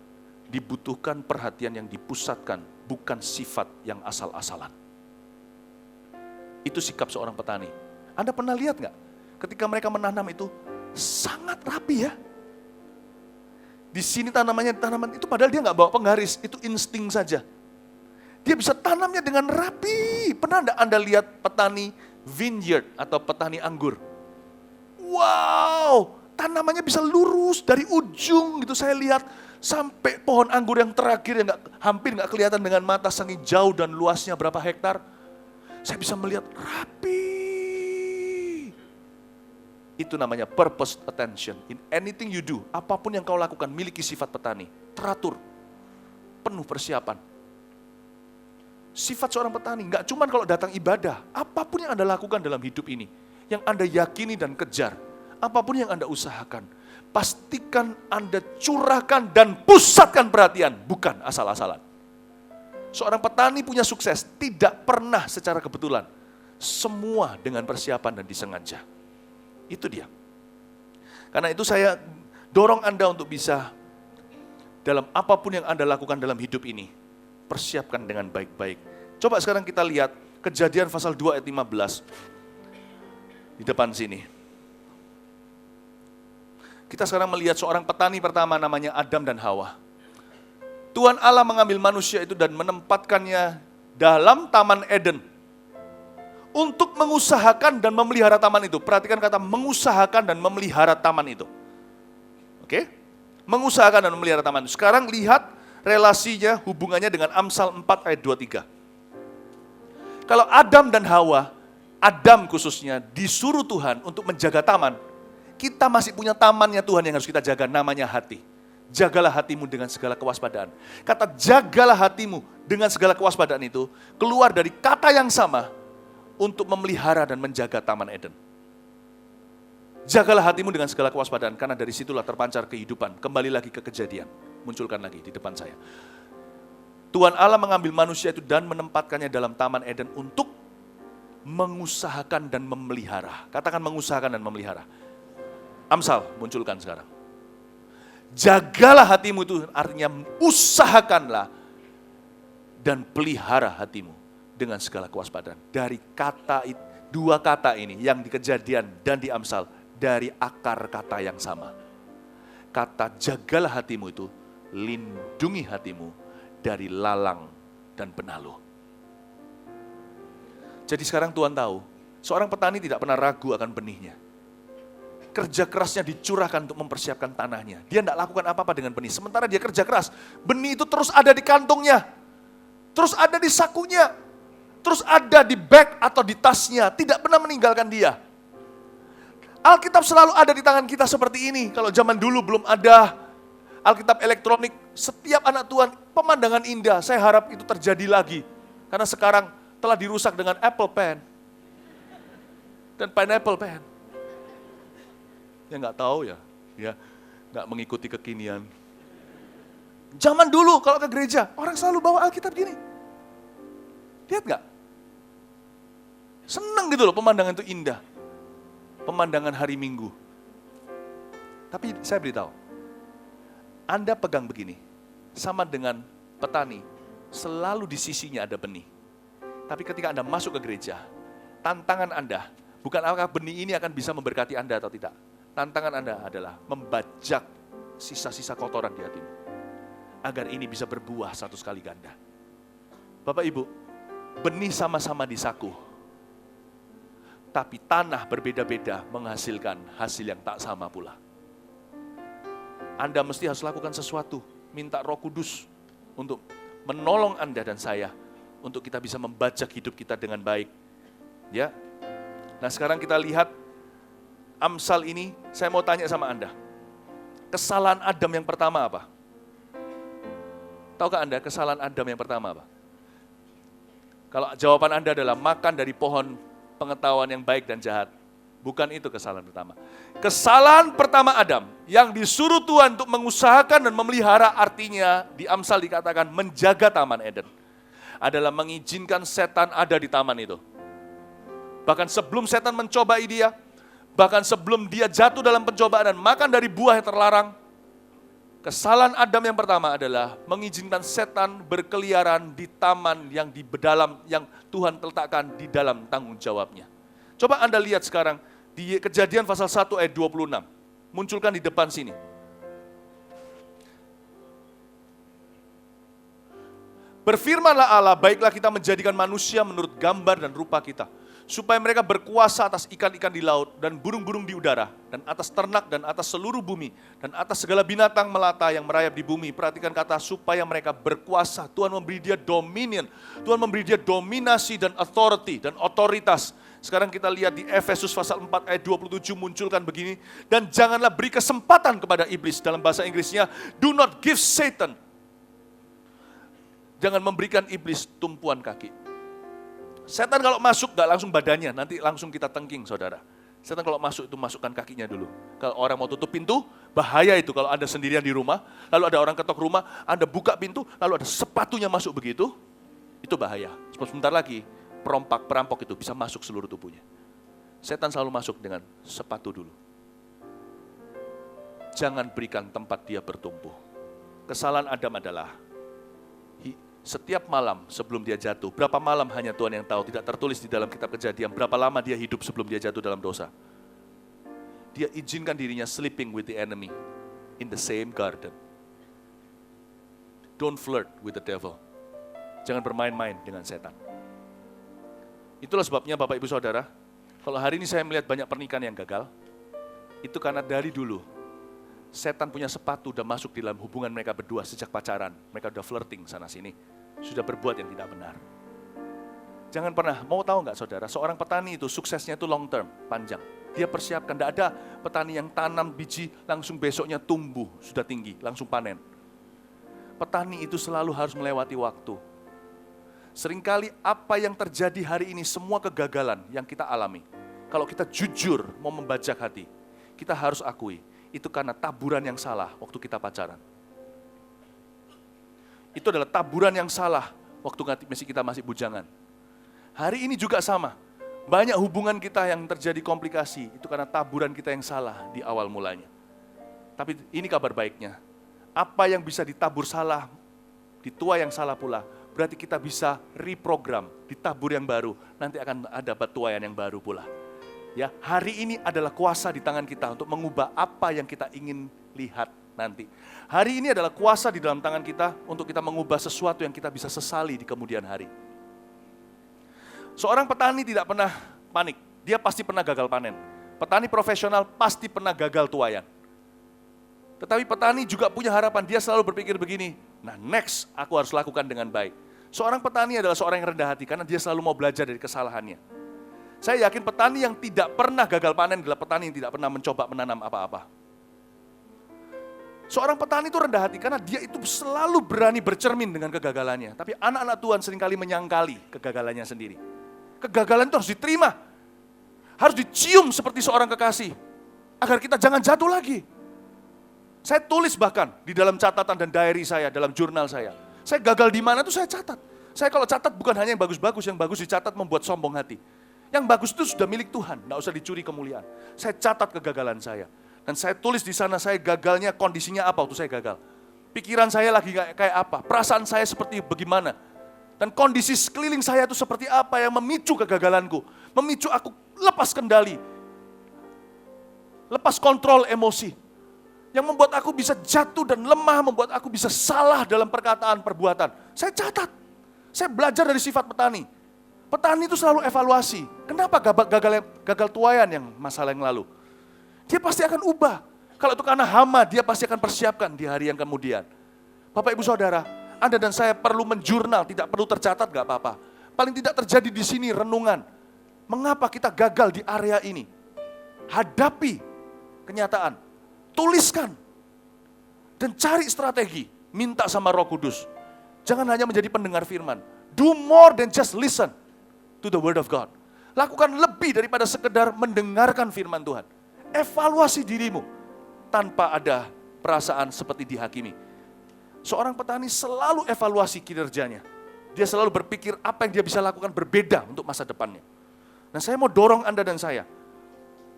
[SPEAKER 1] dibutuhkan perhatian yang dipusatkan, bukan sifat yang asal-asalan. Itu sikap seorang petani. Anda pernah lihat nggak? Ketika mereka menanam itu, sangat rapi ya. Di sini tanaman itu padahal dia nggak bawa penggaris, itu insting saja. Dia bisa tanamnya dengan rapi. Pernah enggak Anda lihat petani vineyard atau petani anggur? Wow, tanamannya bisa lurus dari ujung gitu saya lihat sampai pohon anggur yang terakhir yang hampir nggak kelihatan dengan mata saking jauh dan luasnya berapa hektar. Saya bisa melihat rapi. Itu namanya purpose attention. In anything you do, apapun yang kau lakukan, miliki sifat petani. Teratur, penuh persiapan. Sifat seorang petani, nggak cuma kalau datang ibadah. Apapun yang Anda lakukan dalam hidup ini, yang Anda yakini dan kejar, apapun yang Anda usahakan, pastikan Anda curahkan dan pusatkan perhatian, bukan asal-asalan. Seorang petani punya sukses, tidak pernah secara kebetulan. Semua dengan persiapan dan disengaja. Itu dia. Karena itu saya dorong Anda untuk bisa dalam apapun yang Anda lakukan dalam hidup ini, persiapkan dengan baik-baik. Coba sekarang kita lihat Kejadian pasal 2 ayat 15 di depan sini. Kita sekarang melihat seorang petani pertama namanya Adam dan Hawa. Tuhan Allah mengambil manusia itu dan menempatkannya dalam Taman Eden. Untuk mengusahakan dan memelihara taman itu. Perhatikan kata mengusahakan dan memelihara taman itu. Oke? Mengusahakan dan memelihara taman itu. Sekarang lihat relasinya, hubungannya dengan Amsal 4 ayat 23. Kalau Adam dan Hawa, Adam khususnya disuruh Tuhan untuk menjaga taman, kita masih punya tamannya Tuhan yang harus kita jaga, namanya hati. Jagalah hatimu dengan segala kewaspadaan. Kata jagalah hatimu dengan segala kewaspadaan itu keluar dari kata yang sama untuk memelihara dan menjaga Taman Eden. Jagalah hatimu dengan segala kewaspadaan, karena dari situlah terpancar kehidupan. Kembali lagi ke Kejadian, munculkan lagi di depan saya. Tuhan Allah mengambil manusia itu dan menempatkannya dalam Taman Eden untuk mengusahakan dan memelihara. Katakan mengusahakan dan memelihara. Amsal, munculkan sekarang. Jagalah hatimu itu artinya usahakanlah dan pelihara hatimu dengan segala kewaspadaan. Dari dua kata ini yang di Kejadian dan di Amsal, dari akar kata yang sama. Kata jagalah hatimu itu, lindungi hatimu dari lalang dan benalu. Jadi sekarang Tuhan tahu, seorang petani tidak pernah ragu akan benihnya. Kerja kerasnya dicurahkan untuk mempersiapkan tanahnya. Dia tidak lakukan apa-apa dengan benih. Sementara dia kerja keras, benih itu terus ada di kantongnya, terus ada di sakunya, terus ada di bag atau di tasnya, tidak pernah meninggalkan dia. Alkitab selalu ada di tangan kita seperti ini. Kalau zaman dulu belum ada Alkitab elektronik, setiap anak Tuhan, pemandangan indah, saya harap itu terjadi lagi. Karena sekarang telah dirusak dengan Apple Pen dan Pineapple Pen. Ya nggak tahu ya nggak mengikuti kekinian. Zaman dulu kalau ke gereja, orang selalu bawa Alkitab gini. Lihat nggak? Senang gitu loh, pemandangan itu indah. Pemandangan hari Minggu. Tapi saya beritahu, Anda pegang begini, sama dengan petani, selalu di sisinya ada benih. Tapi ketika Anda masuk ke gereja, tantangan Anda, bukan apakah benih ini akan bisa memberkati Anda atau tidak. Tantangan Anda adalah membajak sisa-sisa kotoran di hatimu. Agar ini bisa berbuah 100 kali ganda. Bapak Ibu, benih sama-sama di saku. Tapi tanah berbeda-beda menghasilkan hasil yang tak sama pula. Anda mesti harus lakukan sesuatu. Minta Roh Kudus untuk menolong Anda dan saya. Untuk kita bisa membajak hidup kita dengan baik. Ya. Nah sekarang kita lihat Amsal ini, saya mau tanya sama Anda. Kesalahan Adam yang pertama apa? Tahukah Anda kesalahan Adam yang pertama apa? Kalau jawaban Anda adalah makan dari pohon pengetahuan yang baik dan jahat. Bukan itu kesalahan pertama. Kesalahan pertama Adam yang disuruh Tuhan untuk mengusahakan dan memelihara, artinya di Amsal dikatakan menjaga Taman Eden. Adalah mengizinkan setan ada di taman itu. Bahkan sebelum setan mencobai dia, bahkan sebelum dia jatuh dalam pencobaan dan makan dari buah yang terlarang, kesalahan Adam yang pertama adalah mengizinkan setan berkeliaran di taman yang di dalam yang Tuhan letakkan di dalam tanggung jawabnya. Coba Anda lihat sekarang di Kejadian pasal 1 ayat 26. Munculkan di depan sini. Berfirmanlah Allah, baiklah kita menjadikan manusia menurut gambar dan rupa kita, supaya mereka berkuasa atas ikan-ikan di laut dan burung-burung di udara, dan atas ternak dan atas seluruh bumi, dan atas segala binatang melata yang merayap di bumi. Perhatikan kata supaya mereka berkuasa. Tuhan memberi dia dominion, Tuhan memberi dia dominasi dan authority dan otoritas. Sekarang kita lihat di Efesus pasal 4 ayat 27 munculkan begini, dan janganlah beri kesempatan kepada iblis. Dalam bahasa Inggrisnya, do not give Satan. Jangan memberikan iblis tumpuan kaki. Setan kalau masuk gak langsung badannya, nanti langsung kita tengking saudara. Setan kalau masuk itu masukkan kakinya dulu. Kalau orang mau tutup pintu, bahaya itu kalau Anda sendirian di rumah, lalu ada orang ketok rumah, Anda buka pintu, lalu ada sepatunya masuk begitu, itu bahaya. Sebentar lagi perampok itu bisa masuk seluruh tubuhnya. Setan selalu masuk dengan sepatu dulu. Jangan berikan tempat dia bertumbuh. Kesalahan Adam adalah setiap malam sebelum dia jatuh, berapa malam hanya Tuhan yang tahu, tidak tertulis di dalam kitab Kejadian, berapa lama dia hidup sebelum dia jatuh dalam dosa. Dia izinkan dirinya sleeping with the enemy in the same garden. Don't flirt with the devil. Jangan bermain-main dengan setan. Itulah sebabnya Bapak Ibu Saudara, kalau hari ini saya melihat banyak pernikahan yang gagal, itu karena dari dulu setan punya sepatu udah masuk di dalam hubungan mereka berdua sejak pacaran. Mereka udah flirting sana-sini, sudah berbuat yang tidak benar. Jangan pernah, mau tahu nggak saudara, seorang petani itu suksesnya itu long term, panjang. Dia persiapkan, tidak ada petani yang tanam biji langsung besoknya tumbuh, sudah tinggi, langsung panen. Petani itu selalu harus melewati waktu. Seringkali apa yang terjadi hari ini, semua kegagalan yang kita alami, kalau kita jujur mau membajak hati, kita harus akui, itu karena taburan yang salah waktu kita pacaran. Itu adalah taburan yang salah waktu kita masih bujangan. Hari ini juga sama. Banyak hubungan kita yang terjadi komplikasi, itu karena taburan kita yang salah di awal mulanya. Tapi ini kabar baiknya. Apa yang bisa ditabur salah, dituai yang salah pula, berarti kita bisa reprogram, ditabur yang baru, nanti akan ada tuaian yang baru pula. Ya, hari ini adalah kuasa di tangan kita untuk mengubah apa yang kita ingin lihat nanti. Hari ini adalah kuasa di dalam tangan kita untuk kita mengubah sesuatu yang kita bisa sesali di kemudian hari. Seorang petani tidak pernah panik, dia pasti pernah gagal panen. Petani profesional pasti pernah gagal tuaian. Tetapi petani juga punya harapan, dia selalu berpikir begini, nah next aku harus lakukan dengan baik. Seorang petani adalah seorang yang rendah hati karena dia selalu mau belajar dari kesalahannya. Saya yakin petani yang tidak pernah gagal panen adalah petani yang tidak pernah mencoba menanam apa-apa. Seorang petani itu rendah hati karena dia itu selalu berani bercermin dengan kegagalannya. Tapi anak-anak Tuhan seringkali menyangkali kegagalannya sendiri. Kegagalan itu harus diterima. Harus dicium seperti seorang kekasih. Agar kita jangan jatuh lagi. Saya tulis bahkan di dalam catatan dan diary saya, dalam jurnal saya. Saya gagal di mana itu saya catat. Saya kalau catat bukan hanya yang bagus-bagus, yang bagus dicatat membuat sombong hati. Yang bagus itu sudah milik Tuhan, tidak usah dicuri kemuliaan. Saya catat kegagalan saya. Dan saya tulis di sana saya gagalnya kondisinya apa waktu saya gagal. Pikiran saya lagi kayak apa, perasaan saya seperti bagaimana. Dan kondisi sekeliling saya itu seperti apa yang memicu kegagalanku. Memicu aku lepas kendali. Lepas kontrol emosi. Yang membuat aku bisa jatuh dan lemah, membuat aku bisa salah dalam perkataan, perbuatan. Saya catat. Saya belajar dari sifat petani. Petani itu selalu evaluasi. Kenapa gagal tuaian yang masalah yang lalu? Dia pasti akan ubah. Kalau itu karena hama, dia pasti akan persiapkan di hari yang kemudian. Bapak Ibu Saudara, Anda dan saya perlu menjurnal, tidak perlu tercatat, gak apa-apa. Paling tidak terjadi di sini renungan. Mengapa kita gagal di area ini? Hadapi kenyataan. Tuliskan. Dan cari strategi. Minta sama Roh Kudus. Jangan hanya menjadi pendengar firman. Do more than just listen to the word of God. Lakukan lebih daripada sekedar mendengarkan firman Tuhan. Evaluasi dirimu tanpa ada perasaan seperti dihakimi. Seorang petani selalu evaluasi kinerjanya. Dia selalu berpikir apa yang dia bisa lakukan berbeda untuk masa depannya. Nah, saya mau dorong Anda dan saya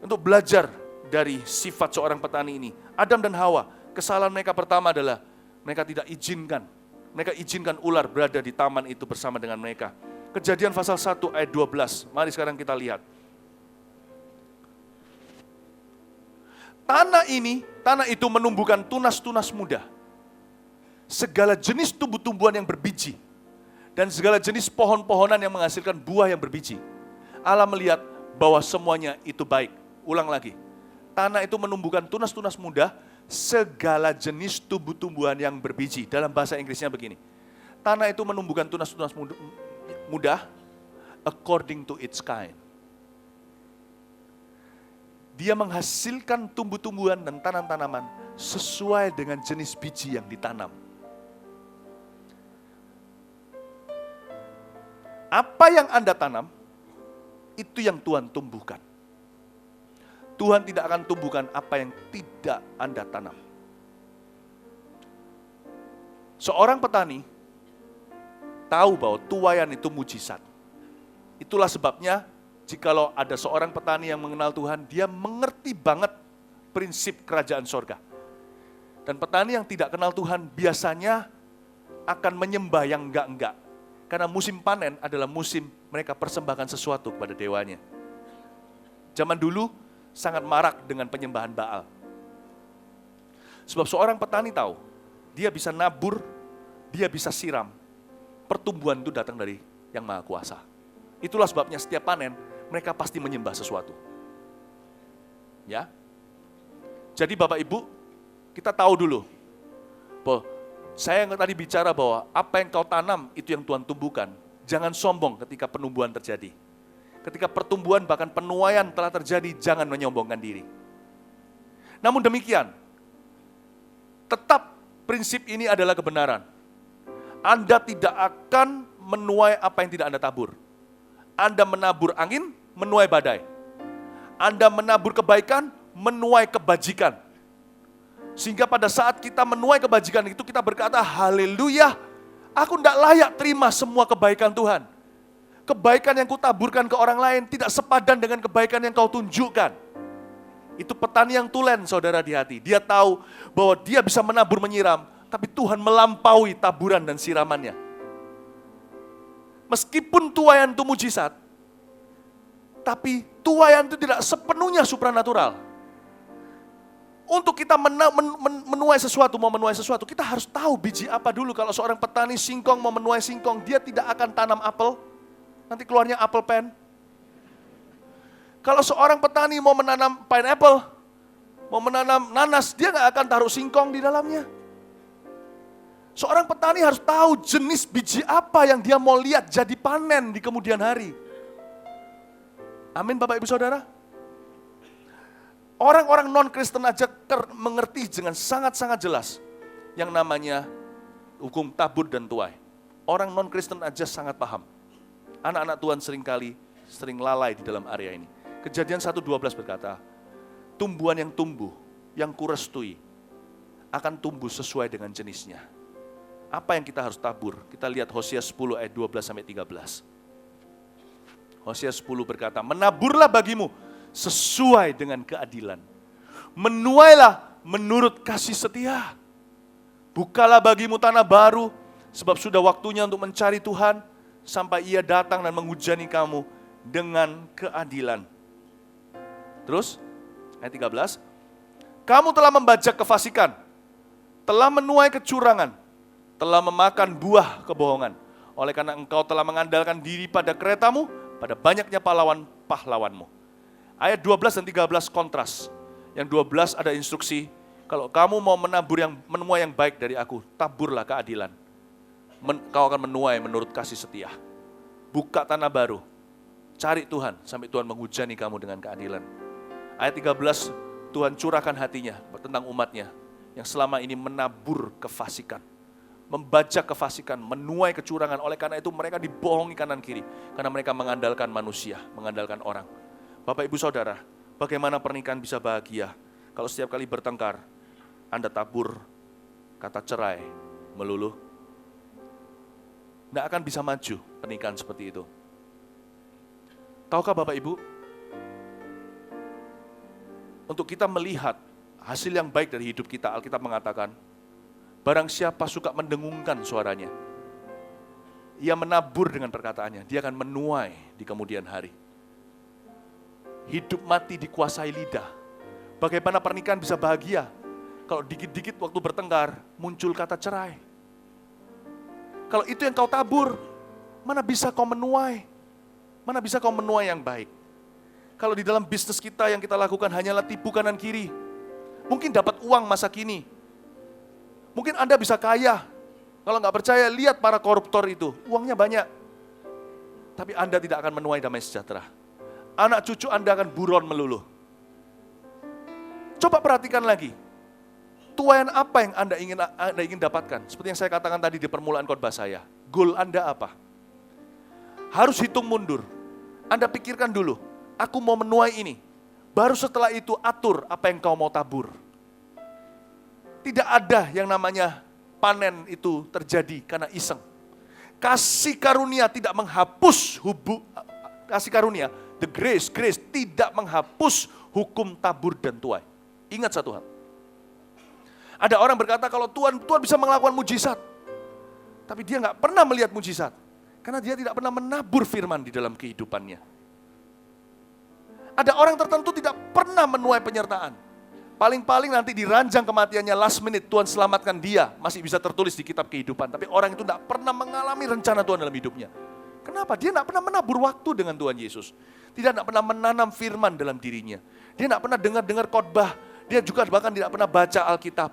[SPEAKER 1] untuk belajar dari sifat seorang petani ini. Adam dan Hawa, kesalahan mereka pertama adalah mereka tidak izinkan. Mereka izinkan ular berada di taman itu bersama dengan mereka. Kejadian pasal 1 ayat 12. Mari sekarang kita lihat. Tanah itu menumbuhkan tunas-tunas muda. Segala jenis tumbuh-tumbuhan yang berbiji. Dan segala jenis pohon-pohonan yang menghasilkan buah yang berbiji. Allah melihat bahwa semuanya itu baik. Ulang lagi. Tanah itu menumbuhkan tunas-tunas muda, segala jenis tumbuh-tumbuhan yang berbiji. Dalam bahasa Inggrisnya begini. Tanah itu menumbuhkan tunas-tunas muda according to its kind. Dia menghasilkan tumbuh-tumbuhan dan tanam-tanaman sesuai dengan jenis biji yang ditanam. Apa yang Anda tanam, itu yang Tuhan tumbuhkan. Tuhan tidak akan tumbuhkan apa yang tidak Anda tanam. Seorang petani tahu bahwa tuaian itu mujizat. Itulah sebabnya jikalau ada seorang petani yang mengenal Tuhan, dia mengerti banget prinsip kerajaan sorga. Dan petani yang tidak kenal Tuhan biasanya akan menyembah yang enggak-enggak. Karena musim panen adalah musim mereka persembahkan sesuatu kepada dewanya. Zaman dulu sangat marak dengan penyembahan Baal. Sebab seorang petani tahu, dia bisa nabur, dia bisa siram. Pertumbuhan itu datang dari Yang Maha Kuasa. Itulah sebabnya setiap panen, mereka pasti menyembah sesuatu. Ya. Jadi Bapak Ibu, kita tahu dulu bahwa saya yang tadi bicara bahwa apa yang kau tanam itu yang Tuhan tumbuhkan. Jangan sombong ketika penumbuhan terjadi. Ketika pertumbuhan bahkan penuaian telah terjadi, jangan menyombongkan diri. Namun demikian, tetap prinsip ini adalah kebenaran. Anda tidak akan menuai apa yang tidak Anda tabur. Anda menabur angin, menuai badai. Anda menabur kebaikan, menuai kebajikan. Sehingga pada saat kita menuai kebajikan itu kita berkata, haleluya, aku tidak layak terima semua kebaikan Tuhan. Kebaikan yang kutaburkan ke orang lain tidak sepadan dengan kebaikan yang kau tunjukkan. Itu petani yang tulen, saudara, di hati. Dia tahu bahwa dia bisa menabur menyiram, tapi Tuhan melampaui taburan dan siramannya. Meskipun tuaian itu mujizat, tapi tuaian itu tidak sepenuhnya supranatural. Untuk kita menuai sesuatu, mau menuai sesuatu, kita harus tahu biji apa dulu. Kalau seorang petani singkong mau menuai singkong, dia tidak akan tanam apel, nanti keluarnya apel pen. Kalau seorang petani mau menanam pineapple, mau menanam nanas, dia nggak akan taruh singkong di dalamnya. Seorang petani harus tahu jenis biji apa yang dia mau lihat jadi panen di kemudian hari. Amin Bapak Ibu Saudara. Orang-orang non-Kristen aja mengerti dengan sangat-sangat jelas yang namanya hukum tabur dan tuai. Orang non-Kristen aja sangat paham. Anak-anak Tuhan sering lalai di dalam area ini. Kejadian 1:12 berkata, tumbuhan yang tumbuh, yang kurestui, akan tumbuh sesuai dengan jenisnya. Apa yang kita harus tabur? Kita lihat Hosea 10 ayat 12-13. Hosea 10 berkata, menaburlah bagimu sesuai dengan keadilan. Menuailah menurut kasih setia. Bukalah bagimu tanah baru, sebab sudah waktunya untuk mencari Tuhan, sampai Ia datang dan menghujani kamu dengan keadilan. Terus, ayat 13, kamu telah membajak kefasikan, telah menuai kecurangan, telah memakan buah kebohongan. Oleh karena engkau telah mengandalkan diri pada keretamu, pada banyaknya pahlawanmu. Ayat 12 dan 13 kontras. Yang 12 ada instruksi, kalau kamu mau menuai yang baik dari aku, taburlah keadilan. Kau akan menuai menurut kasih setia. Buka tanah baru, cari Tuhan sampai Tuhan menghujani kamu dengan keadilan. Ayat 13, Tuhan curahkan hatinya tentang umatnya yang selama ini menabur kefasikan, membajak kefasikan, menuai kecurangan. Oleh karena itu mereka dibohongi kanan kiri, karena mereka mengandalkan manusia, mengandalkan orang. Bapak Ibu Saudara, bagaimana pernikahan bisa bahagia kalau setiap kali bertengkar, Anda tabur kata cerai melulu? Tidak akan bisa maju pernikahan seperti itu. Tahukah Bapak Ibu, untuk kita melihat hasil yang baik dari hidup kita, Alkitab mengatakan, barang siapa suka mendengungkan suaranya, ia menabur dengan perkataannya, dia akan menuai di kemudian hari. Hidup mati dikuasai lidah. Bagaimana pernikahan bisa bahagia kalau dikit-dikit waktu bertengkar muncul kata cerai? Kalau itu yang kau tabur, mana bisa kau menuai? Mana bisa kau menuai yang baik? Kalau di dalam bisnis kita yang kita lakukan hanyalah tipu kanan kiri, mungkin dapat uang masa kini. Mungkin Anda bisa kaya. Kalau nggak percaya, lihat para koruptor itu, uangnya banyak. Tapi Anda tidak akan menuai damai sejahtera. Anak cucu Anda akan buron melulu. Coba perhatikan lagi, tuaian apa yang Anda ingin dapatkan? Seperti yang saya katakan tadi di permulaan khotbah saya. Goal Anda apa? Harus hitung mundur. Anda pikirkan dulu, aku mau menuai ini. Baru setelah itu atur apa yang kau mau tabur. Tidak ada yang namanya panen itu terjadi karena iseng. Kasih karunia tidak menghapus kasih karunia, the grace tidak menghapus hukum tabur dan tuai. Ingat satu hal. Ada orang berkata kalau Tuhan bisa melakukan mujizat. Tapi dia nggak pernah melihat mujizat. Karena dia tidak pernah menabur firman di dalam kehidupannya. Ada orang tertentu tidak pernah menuai penyertaan. Paling-paling nanti di ranjang kematiannya last minute Tuhan selamatkan dia. Masih bisa tertulis di kitab kehidupan. Tapi orang itu tidak pernah mengalami rencana Tuhan dalam hidupnya. Kenapa? Dia tidak pernah menabur waktu dengan Tuhan Yesus. Dia tidak pernah menanam firman dalam dirinya. Dia tidak pernah dengar khotbah. Dia juga bahkan tidak pernah baca Alkitab.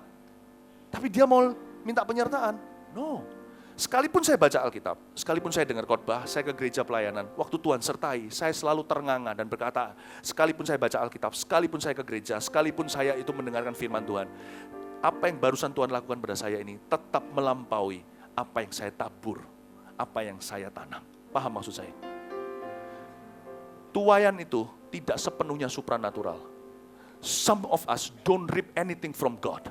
[SPEAKER 1] Tapi dia mau minta penyertaan. No. Sekalipun saya baca Alkitab, sekalipun saya dengar khotbah, saya ke gereja pelayanan, waktu Tuhan sertai, saya selalu ternganga dan berkata, sekalipun saya baca Alkitab, sekalipun saya ke gereja, sekalipun saya itu mendengarkan firman Tuhan, apa yang barusan Tuhan lakukan pada saya ini tetap melampaui apa yang saya tabur, apa yang saya tanam. Paham maksud saya? Tuaian itu tidak sepenuhnya supranatural. Some of us don't reap anything from God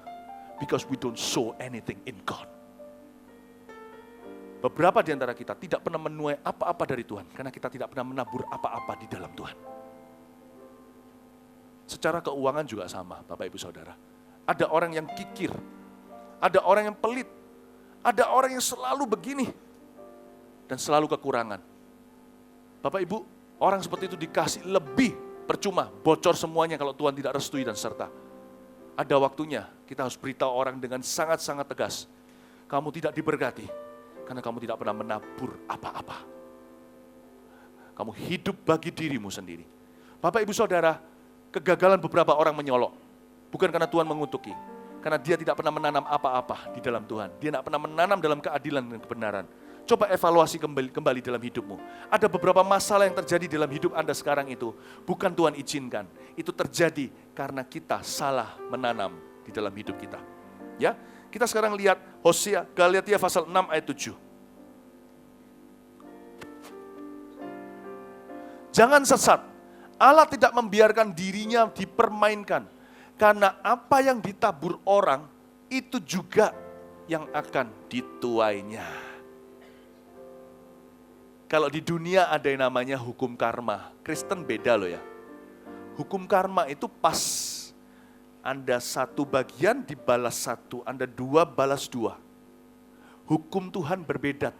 [SPEAKER 1] because we don't sow anything in God. Beberapa di antara kita tidak pernah menuai apa-apa dari Tuhan karena kita tidak pernah menabur apa-apa di dalam Tuhan. Secara keuangan juga sama, Bapak Ibu Saudara. Ada orang yang kikir, ada orang yang pelit, ada orang yang selalu begini, dan selalu kekurangan. Bapak Ibu, orang seperti itu dikasih lebih, percuma, bocor semuanya kalau Tuhan tidak restui dan serta. Ada waktunya kita harus beritahu orang dengan sangat-sangat tegas. Kamu tidak diberkati, karena kamu tidak pernah menabur apa-apa. Kamu hidup bagi dirimu sendiri. Bapak Ibu Saudara, kegagalan beberapa orang menyolok. Bukan karena Tuhan mengutuki. Karena dia tidak pernah menanam apa-apa di dalam Tuhan. Dia tidak pernah menanam dalam keadilan dan kebenaran. Coba evaluasi kembali dalam hidupmu. Ada beberapa masalah yang terjadi dalam hidup Anda sekarang itu. Bukan Tuhan izinkan. Itu terjadi karena kita salah menanam di dalam hidup kita. Ya, kita sekarang lihat Hosea, Galatia pasal 6 ayat 7. Jangan sesat. Allah tidak membiarkan dirinya dipermainkan. Karena apa yang ditabur orang, itu juga yang akan dituainya. Kalau di dunia ada yang namanya hukum karma. Kristen beda loh ya. Hukum karma itu pas. Anda satu bagian dibalas satu, Anda dua balas dua. Hukum Tuhan berbeda.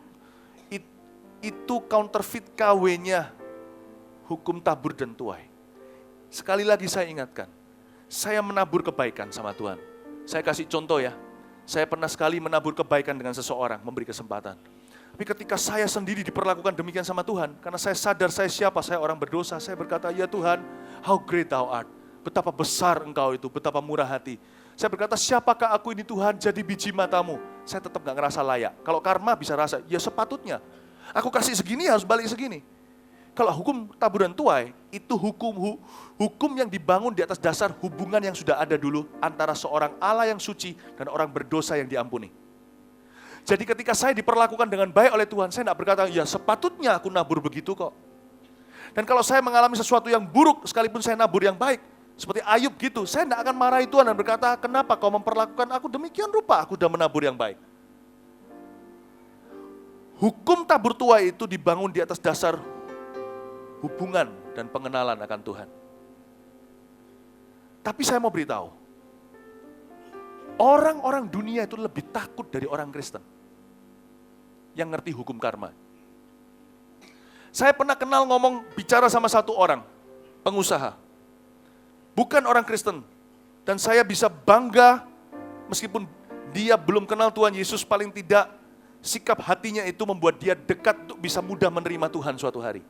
[SPEAKER 1] Itu counterfeit KW-nya. Hukum tabur dan tuai. Sekali lagi saya ingatkan, saya menabur kebaikan sama Tuhan. Saya kasih contoh ya, saya pernah sekali menabur kebaikan dengan seseorang, memberi kesempatan. Tapi ketika saya sendiri diperlakukan demikian sama Tuhan, karena saya sadar saya siapa, saya orang berdosa, saya berkata, ya Tuhan, how great thou art. Betapa besar engkau itu, betapa murah hati. Saya berkata, siapakah aku ini Tuhan, jadi biji matamu. Saya tetap gak ngerasa layak. Kalau karma bisa rasa, ya sepatutnya. Aku kasih segini harus balik segini. Kalau hukum taburan tuai, itu hukum yang dibangun di atas dasar hubungan yang sudah ada dulu antara seorang Allah yang suci dan orang berdosa yang diampuni. Jadi ketika saya diperlakukan dengan baik oleh Tuhan, saya tidak berkata, ya sepatutnya aku nabur begitu kok. Dan kalau saya mengalami sesuatu yang buruk, sekalipun saya nabur yang baik, seperti Ayub gitu, saya tidak akan marahi Tuhan dan berkata, kenapa kau memperlakukan aku demikian rupa, aku sudah menabur yang baik. Hukum tabur tuai itu dibangun di atas dasar hubungan dan pengenalan akan Tuhan. Tapi saya mau beritahu, orang-orang dunia itu lebih takut dari orang Kristen yang ngerti hukum karma. Saya pernah kenal bicara sama satu orang, pengusaha, bukan orang Kristen, dan saya bisa bangga meskipun dia belum kenal Tuhan Yesus, paling tidak sikap hatinya itu membuat dia dekat untuk bisa mudah menerima Tuhan suatu hari.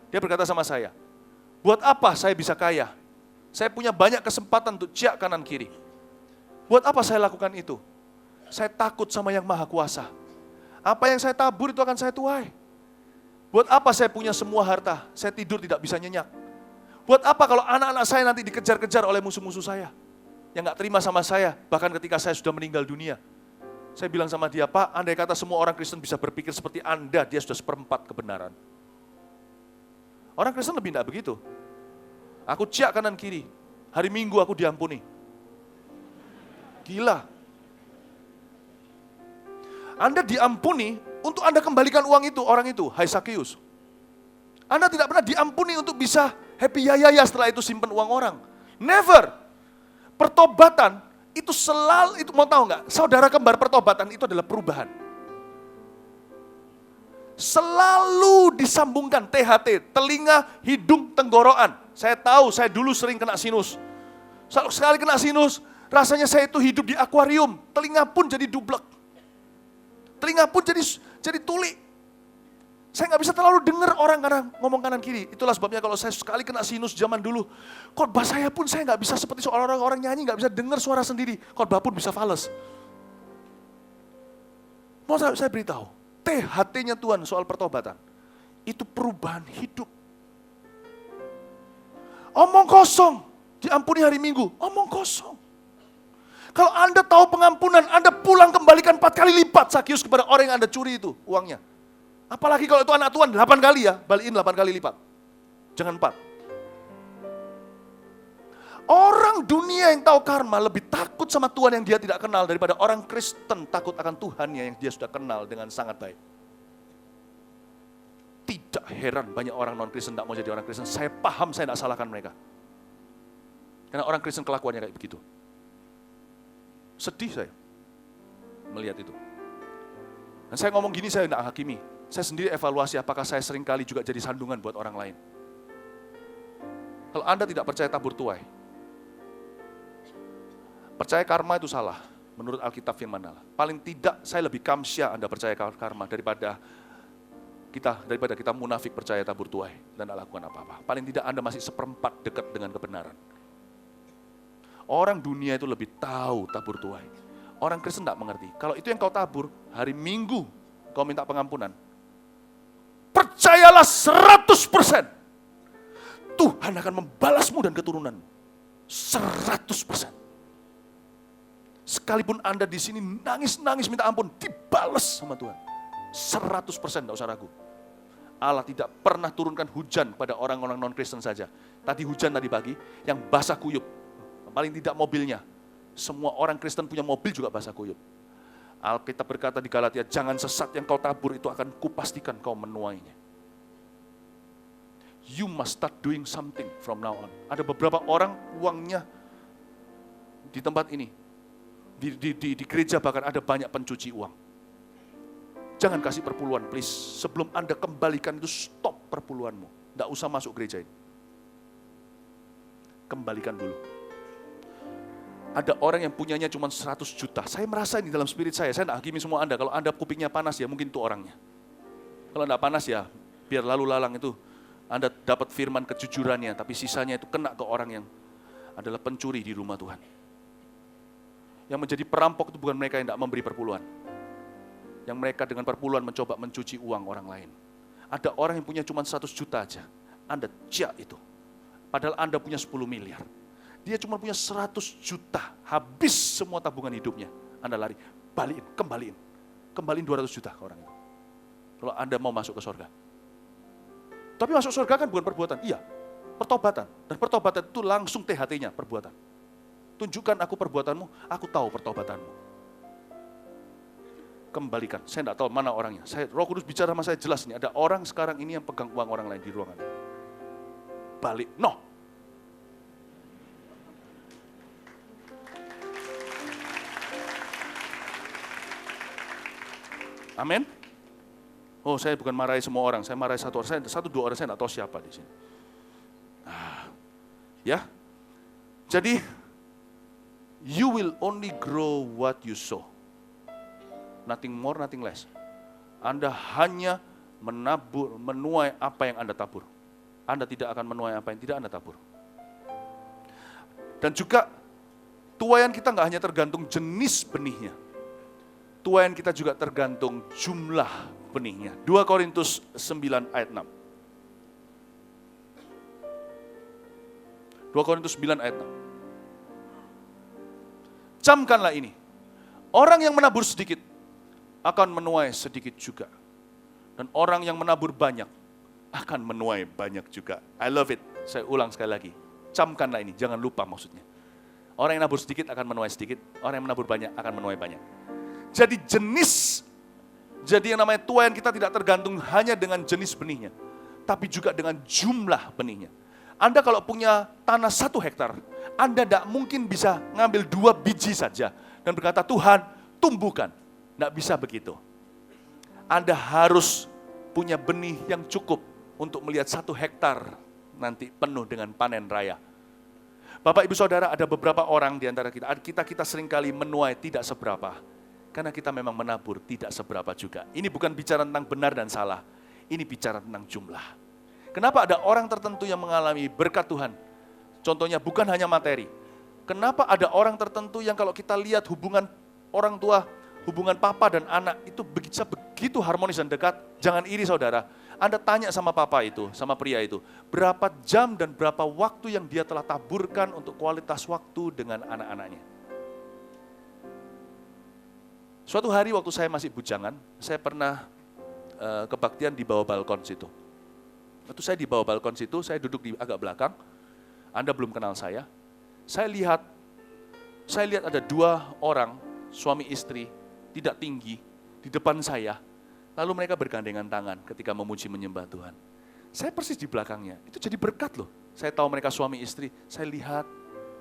[SPEAKER 1] Dia berkata sama saya, buat apa saya bisa kaya? Saya punya banyak kesempatan untuk ciak kanan kiri. Buat apa saya lakukan itu? Saya takut sama yang maha kuasa. Apa yang saya tabur itu akan saya tuai. Buat apa saya punya semua harta? Saya tidur tidak bisa nyenyak. Buat apa kalau anak-anak saya nanti dikejar-kejar oleh musuh-musuh saya? Yang gak terima sama saya, bahkan ketika saya sudah meninggal dunia. Saya bilang sama dia, Pak, andai kata semua orang Kristen bisa berpikir seperti Anda, dia sudah seperempat kebenaran. Orang Kristen lebih tidak begitu. Aku ciak kanan kiri, hari Minggu aku diampuni. Gila. Anda diampuni untuk Anda kembalikan uang itu, orang itu, hai Sakius. Anda tidak pernah diampuni untuk bisa happy yaya setelah itu simpan uang orang. Never. Pertobatan itu selalu, itu mau tahu nggak? Saudara kembar pertobatan itu adalah perubahan. Selalu disambungkan THT, telinga, hidung, tenggorokan. Saya tahu, saya dulu sering kena sinus. Sekali kena sinus, rasanya saya itu hidup di akuarium. Telinga pun jadi dublek. Telinga pun jadi tuli. Saya nggak bisa terlalu dengar orang karena ngomong kanan kiri. Itulah sebabnya kalau saya sekali kena sinus zaman dulu, khotbah saya pun saya nggak bisa seperti seorang orang nyanyi, nggak bisa dengar suara sendiri. Khotbah pun bisa fales. Mau saya beritahu, THT-nya Tuhan soal pertobatan, itu perubahan hidup. Omong kosong, diampuni hari Minggu, omong kosong. Kalau Anda tahu pengampunan, Anda pulang kembalikan 4 kali lipat Sakius kepada orang yang Anda curi itu uangnya. Apalagi kalau itu anak Tuhan 8 kali ya, balikin 8 kali lipat. Jangan 4. Orang dunia yang tahu karma lebih takut sama Tuhan yang dia tidak kenal daripada orang Kristen takut akan Tuhannya yang dia sudah kenal dengan sangat baik. Tidak heran banyak orang non-Kristen tidak mau jadi orang Kristen. Saya paham, saya tidak salahkan mereka. Karena orang Kristen kelakuannya kayak begitu. Sedih saya melihat itu. Dan saya ngomong gini, saya tidak hakimi. Saya sendiri evaluasi apakah saya sering kali juga jadi sandungan buat orang lain. Kalau Anda tidak percaya tabur tuai, percaya karma itu salah, menurut Alkitab firman Allah. Paling tidak saya lebih kamsya Anda percaya karma daripada kita munafik percaya tabur tuai dan tidak lakukan apa-apa. Paling tidak Anda masih seperempat dekat dengan kebenaran. Orang dunia itu lebih tahu tabur tuai. Orang Kristen tidak mengerti. Kalau itu yang kau tabur, hari Minggu kau minta pengampunan. Percayalah 100%. Tuhan akan membalasmu dan keturunanmu. 100%. Sekalipun Anda di sini nangis-nangis minta ampun, dibalas sama Tuhan. 100% tidak usah ragu. Allah tidak pernah turunkan hujan pada orang-orang non-Kristen saja. Tadi hujan tadi pagi, yang basah kuyup. Paling tidak mobilnya. Semua orang Kristen punya mobil juga basah kuyup. Alkitab berkata di Galatia, jangan sesat yang kau tabur itu akan kupastikan kau menuainya. You must start doing something from now on. Ada beberapa orang uangnya di tempat ini, di gereja bahkan ada banyak pencuci uang. Jangan kasih perpuluhan, please. Sebelum Anda kembalikan itu, stop perpuluhanmu. Tidak usah masuk gereja ini. Kembalikan dulu. Ada orang yang punyanya cuma 100 juta. Saya merasa ini dalam spirit saya tidak hakimi semua Anda. Kalau Anda kupingnya panas ya mungkin itu orangnya. Kalau tidak panas ya biar lalu lalang itu Anda dapat firman kejujurannya. Tapi sisanya itu kena ke orang yang adalah pencuri di rumah Tuhan. Yang menjadi perampok itu bukan mereka yang tidak memberi perpuluhan. Yang mereka dengan perpuluhan mencoba mencuci uang orang lain. Ada orang yang punya cuma 100 juta aja. Anda jak itu. Padahal Anda punya 10 miliar. Dia cuma punya 100 juta, habis semua tabungan hidupnya. Anda lari, balikin, kembaliin 200 juta ke orang itu. Kalau Anda mau masuk ke surga. Tapi masuk surga kan bukan perbuatan, iya, pertobatan. Dan pertobatan itu langsung THT-nya, perbuatan. Tunjukkan aku perbuatanmu, aku tahu pertobatanmu. Kembalikan, saya tidak tahu mana orangnya. Roh Kudus bicara sama saya jelas nih, ada orang sekarang ini yang pegang uang orang lain di ruangan. Balik, no. Amin. Oh, saya bukan marahi semua orang, saya marahi satu orang, satu dua orang saya tidak tahu siapa di sini. Ya, jadi you will only grow what you sow, nothing more, nothing less. Anda hanya menuai apa yang Anda tabur. Anda tidak akan menuai apa yang tidak Anda tabur. Dan juga tuaian kita nggak hanya tergantung jenis benihnya. Tuaian kita juga tergantung jumlah benihnya. 2 Korintus 9 ayat 6. 2 Korintus 9 ayat 6. Camkanlah ini. Orang yang menabur sedikit akan menuai sedikit juga. Dan orang yang menabur banyak akan menuai banyak juga. I love it. Saya ulang sekali lagi. Camkanlah ini, jangan lupa maksudnya. Orang yang menabur sedikit akan menuai sedikit. Orang yang menabur banyak akan menuai banyak. Jadi jadi yang namanya tuaian kita tidak tergantung hanya dengan jenis benihnya, tapi juga dengan jumlah benihnya. Anda kalau punya tanah 1 hektar, Anda tidak mungkin bisa ngambil 2 biji saja dan berkata, Tuhan tumbuhkan. Tidak bisa begitu. Anda harus punya benih yang cukup untuk melihat 1 hektar nanti penuh dengan panen raya. Bapak, Ibu, Saudara, ada beberapa orang di antara kita seringkali menuai tidak seberapa. Karena kita memang menabur tidak seberapa juga. Ini bukan bicara tentang benar dan salah. Ini bicara tentang jumlah. Kenapa ada orang tertentu yang mengalami berkat Tuhan? Contohnya bukan hanya materi. Kenapa ada orang tertentu yang kalau kita lihat hubungan orang tua, hubungan papa dan anak itu begitu harmonis dan dekat. Jangan iri saudara. Anda tanya sama papa itu, sama pria itu. Berapa jam dan berapa waktu yang dia telah taburkan untuk kualitas waktu dengan anak-anaknya. Suatu hari waktu saya masih bujangan, saya pernah kebaktian di bawah balkon situ. Waktu saya di bawah balkon situ, saya duduk di agak belakang. Anda belum kenal saya. Saya lihat ada 2 orang, suami istri, tidak tinggi, di depan saya. Lalu mereka bergandengan tangan ketika memuji menyembah Tuhan. Saya persis di belakangnya, itu jadi berkat loh. Saya tahu mereka suami istri, saya lihat,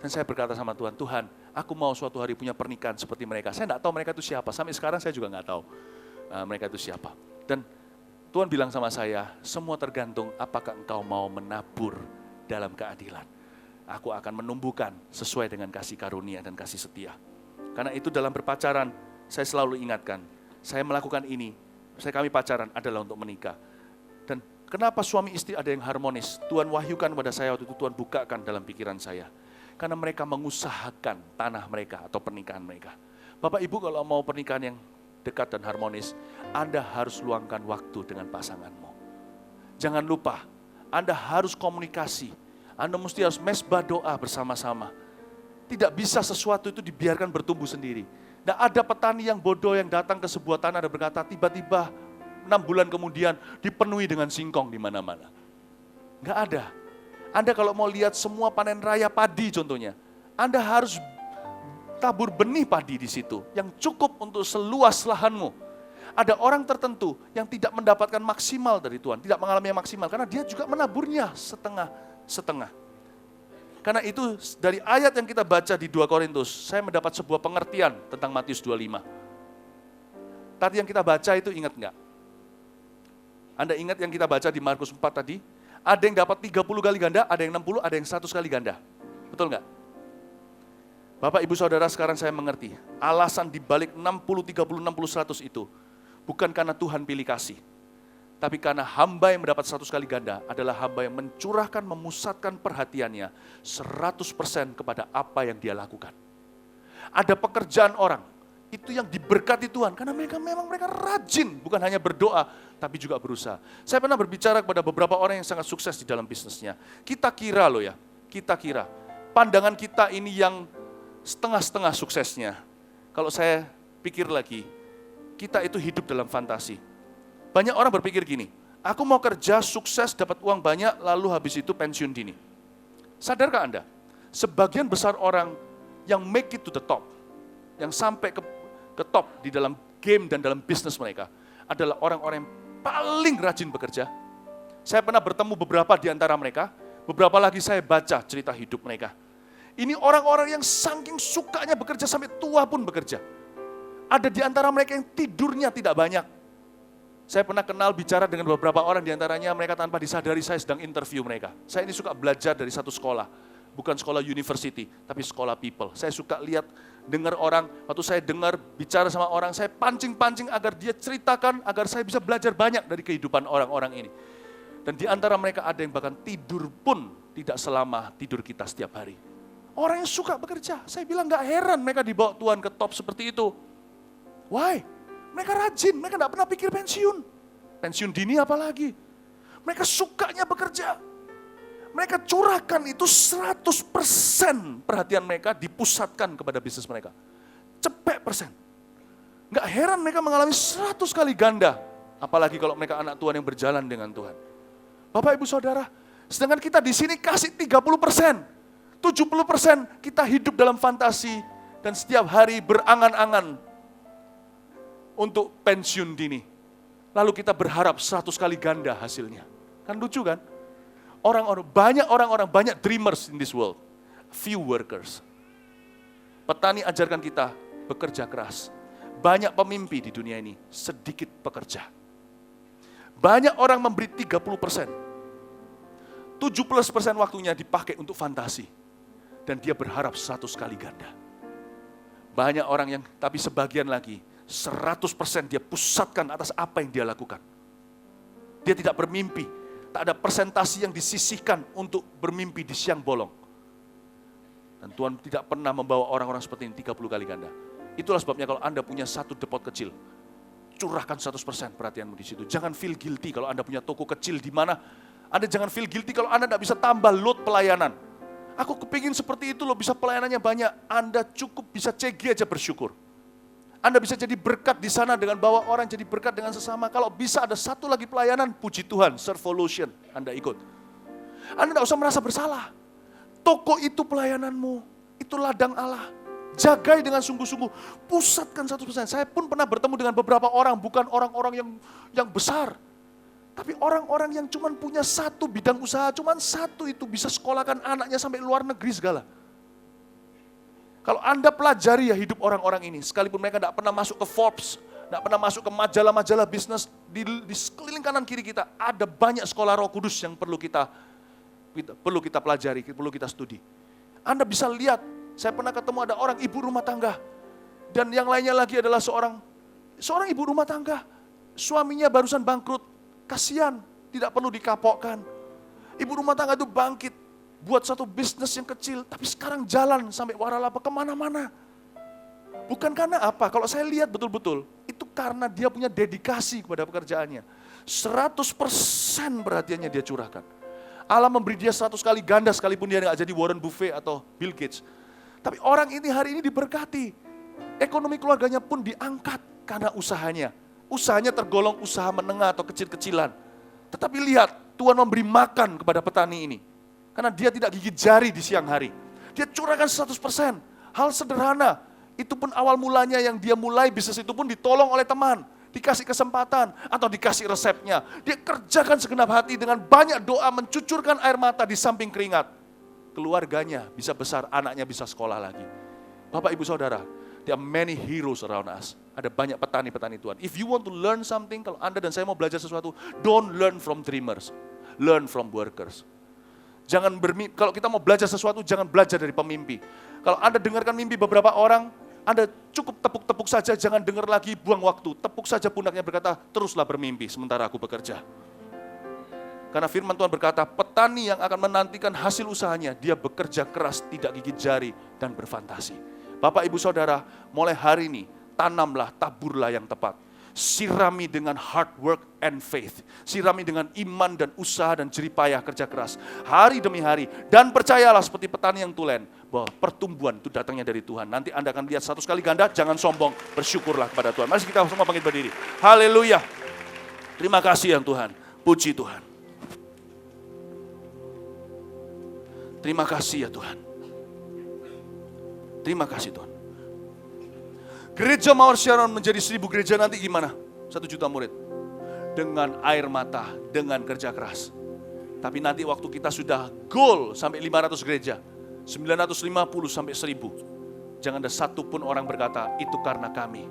[SPEAKER 1] Dan saya berkata sama Tuhan, Tuhan, aku mau suatu hari punya pernikahan seperti mereka. Saya enggak tahu mereka itu siapa, sampai sekarang saya juga enggak tahu mereka itu siapa. Dan Tuhan bilang sama saya, semua tergantung apakah engkau mau menabur dalam keadilan. Aku akan menumbuhkan sesuai dengan kasih karunia dan kasih setia. Karena itu dalam berpacaran, saya selalu ingatkan, saya melakukan ini, kami pacaran adalah untuk menikah. Dan kenapa suami istri ada yang harmonis? Tuhan wahyukan kepada saya waktu itu, Tuhan bukakan dalam pikiran saya. Karena mereka mengusahakan tanah mereka atau pernikahan mereka. Bapak Ibu kalau mau pernikahan yang dekat dan harmonis, Anda harus luangkan waktu dengan pasanganmu. Jangan lupa, Anda harus komunikasi. Anda mesti harus mesbah doa bersama-sama. Tidak bisa sesuatu itu dibiarkan bertumbuh sendiri. Tidak ada petani yang bodoh yang datang ke sebuah tanah dan berkata, tiba-tiba 6 bulan kemudian dipenuhi dengan singkong di mana-mana. Enggak ada. Anda kalau mau lihat semua panen raya padi contohnya, Anda harus tabur benih padi di situ yang cukup untuk seluas lahanmu. Ada orang tertentu yang tidak mendapatkan maksimal dari Tuhan, tidak mengalami yang maksimal karena dia juga menaburnya setengah-setengah. Karena itu dari ayat yang kita baca di 2 Korintus, saya mendapat sebuah pengertian tentang Matius 25. Tadi yang kita baca itu ingat enggak? Anda ingat yang kita baca di Markus 4 tadi? Ada yang dapat 30 kali ganda, ada yang 60, ada yang 100 kali ganda. Betul enggak? Bapak, Ibu, Saudara, sekarang saya mengerti. Alasan dibalik 60, 30, 60, 100 itu bukan karena Tuhan pilih kasih. Tapi karena hamba yang mendapat 100 kali ganda adalah hamba yang mencurahkan, memusatkan perhatiannya 100% kepada apa yang dia lakukan. Ada pekerjaan orang, itu yang diberkati Tuhan. Karena mereka rajin, bukan hanya berdoa, tapi juga berusaha. Saya pernah berbicara kepada beberapa orang yang sangat sukses di dalam bisnisnya. Kita kira pandangan kita ini yang setengah-setengah suksesnya. Kalau saya pikir lagi, kita itu hidup dalam fantasi. Banyak orang berpikir gini, aku mau kerja, sukses, dapat uang banyak, lalu habis itu pensiun dini. Sadarkah Anda? Sebagian besar orang yang make it to the top, yang sampai ke top di dalam game dan dalam bisnis mereka, adalah orang-orang yang paling rajin bekerja. Saya pernah bertemu beberapa di antara mereka, beberapa lagi saya baca cerita hidup mereka. Ini orang-orang yang saking sukanya bekerja sampai tua pun bekerja. Ada di antara mereka yang tidurnya tidak banyak. Saya pernah kenal bicara dengan beberapa orang di antaranya, mereka tanpa disadari saya sedang interview mereka. Saya ini suka belajar dari satu sekolah, bukan sekolah university, tapi sekolah people. Saya suka lihat, dengar orang, waktu saya dengar bicara sama orang, saya pancing-pancing agar dia ceritakan, agar saya bisa belajar banyak dari kehidupan orang-orang ini. Dan di antara mereka ada yang bahkan tidur pun tidak selama tidur kita setiap hari. Orang yang suka bekerja, saya bilang gak heran mereka dibawa Tuhan ke top seperti itu. Why? Mereka rajin, mereka gak pernah pikir pensiun. Pensiun dini apalagi. Mereka sukanya bekerja. Mereka curahkan itu 100% perhatian mereka dipusatkan kepada bisnis mereka. Cepet persen. Gak heran mereka mengalami 100 kali ganda. Apalagi kalau mereka anak Tuhan yang berjalan dengan Tuhan. Bapak, Ibu, Saudara, sedangkan kita di sini kasih 30%. 70% kita hidup dalam fantasi dan setiap hari berangan-angan untuk pensiun dini. Lalu kita berharap 100 kali ganda hasilnya. Kan lucu kan? Banyak dreamers in this world. Few workers. Petani ajarkan kita bekerja keras. Banyak pemimpi di dunia ini, sedikit pekerja. Banyak orang memberi 30%. 70% waktunya dipakai untuk fantasi. Dan dia berharap 100 kali ganda. Banyak orang yang, tapi sebagian lagi, 100% dia pusatkan atas apa yang dia lakukan. Dia tidak bermimpi, tak ada persentasi yang disisihkan untuk bermimpi di siang bolong. Dan Tuhan tidak pernah membawa orang-orang seperti ini 30 kali ganda. Itulah sebabnya kalau Anda punya satu depot kecil, curahkan 100% perhatianmu di situ. Jangan feel guilty kalau Anda punya toko kecil di mana. Anda jangan feel guilty kalau Anda tidak bisa tambah load pelayanan. Aku kepingin seperti itu loh, bisa pelayanannya banyak. Anda cukup bisa CG aja bersyukur. Anda bisa jadi berkat di sana dengan bawa orang jadi berkat dengan sesama. Kalau bisa ada satu lagi pelayanan, puji Tuhan, Servolution, Anda ikut. Anda tidak usah merasa bersalah. Toko itu pelayananmu, itu ladang Allah. Jagai dengan sungguh-sungguh, pusatkan 100%. Saya pun pernah bertemu dengan beberapa orang, bukan orang-orang yang besar. Tapi orang-orang yang cuma punya satu bidang usaha, cuma satu itu bisa sekolahkan anaknya sampai luar negeri segala. Kalau Anda pelajari ya hidup orang-orang ini, sekalipun mereka tidak pernah masuk ke Forbes, tidak pernah masuk ke majalah-majalah bisnis, di sekeliling kanan kiri kita, ada banyak sekolah Roh Kudus yang perlu kita pelajari, perlu kita studi. Anda bisa lihat, saya pernah ketemu ada orang ibu rumah tangga, dan yang lainnya lagi adalah seorang ibu rumah tangga, suaminya barusan bangkrut, kasihan, tidak perlu dikapokkan. Ibu rumah tangga itu bangkit, buat satu bisnis yang kecil, tapi sekarang jalan sampai waralaba kemana-mana. Bukan karena apa, kalau saya lihat betul-betul, itu karena dia punya dedikasi kepada pekerjaannya. 100% perhatiannya dia curahkan. Allah memberi dia 100 kali ganda sekalipun dia nggak jadi Warren Buffett atau Bill Gates. Tapi orang ini hari ini diberkati. Ekonomi keluarganya pun diangkat karena usahanya. Usahanya tergolong usaha menengah atau kecil-kecilan. Tetapi lihat, Tuhan memberi makan kepada petani ini. Karena dia tidak gigit jari di siang hari. Dia curahkan 100%. Hal sederhana. Itu pun awal mulanya yang dia mulai bisnis itu pun ditolong oleh teman. Dikasih kesempatan atau dikasih resepnya. Dia kerjakan segenap hati dengan banyak doa, mencucurkan air mata di samping keringat. Keluarganya bisa besar, anaknya bisa sekolah lagi. Bapak, Ibu, Saudara, there are many heroes around us. Ada banyak petani-petani Tuhan. If you want to learn something, kalau Anda dan saya mau belajar sesuatu, don't learn from dreamers. Learn from workers. Jangan bermimpi, kalau kita mau belajar sesuatu, jangan belajar dari pemimpi. Kalau Anda dengarkan mimpi beberapa orang, Anda cukup tepuk-tepuk saja, jangan dengar lagi, buang waktu. Tepuk saja pundaknya berkata, teruslah bermimpi sementara aku bekerja. Karena firman Tuhan berkata, petani yang akan menantikan hasil usahanya, dia bekerja keras, tidak gigit jari, dan berfantasi. Bapak, Ibu, Saudara, mulai hari ini, tanamlah, taburlah yang tepat. Sirami dengan hard work and faith. Sirami dengan iman dan usaha dan jeripayah kerja keras. Hari demi hari. Dan percayalah seperti petani yang tulen, bahwa pertumbuhan itu datangnya dari Tuhan. Nanti Anda akan lihat 100 kali ganda, jangan sombong, bersyukurlah kepada Tuhan. Mari kita semua bangkit berdiri. Haleluya. Terima kasih yang Tuhan. Puji Tuhan. Terima kasih ya Tuhan. Terima kasih Tuhan. Gereja Mawar Sharon menjadi 1000 gereja nanti gimana? 1 juta murid. Dengan air mata, dengan kerja keras. Tapi nanti waktu kita sudah goal sampai 500 gereja, 950 sampai 1000. Jangan ada satu pun orang berkata, itu karena kami.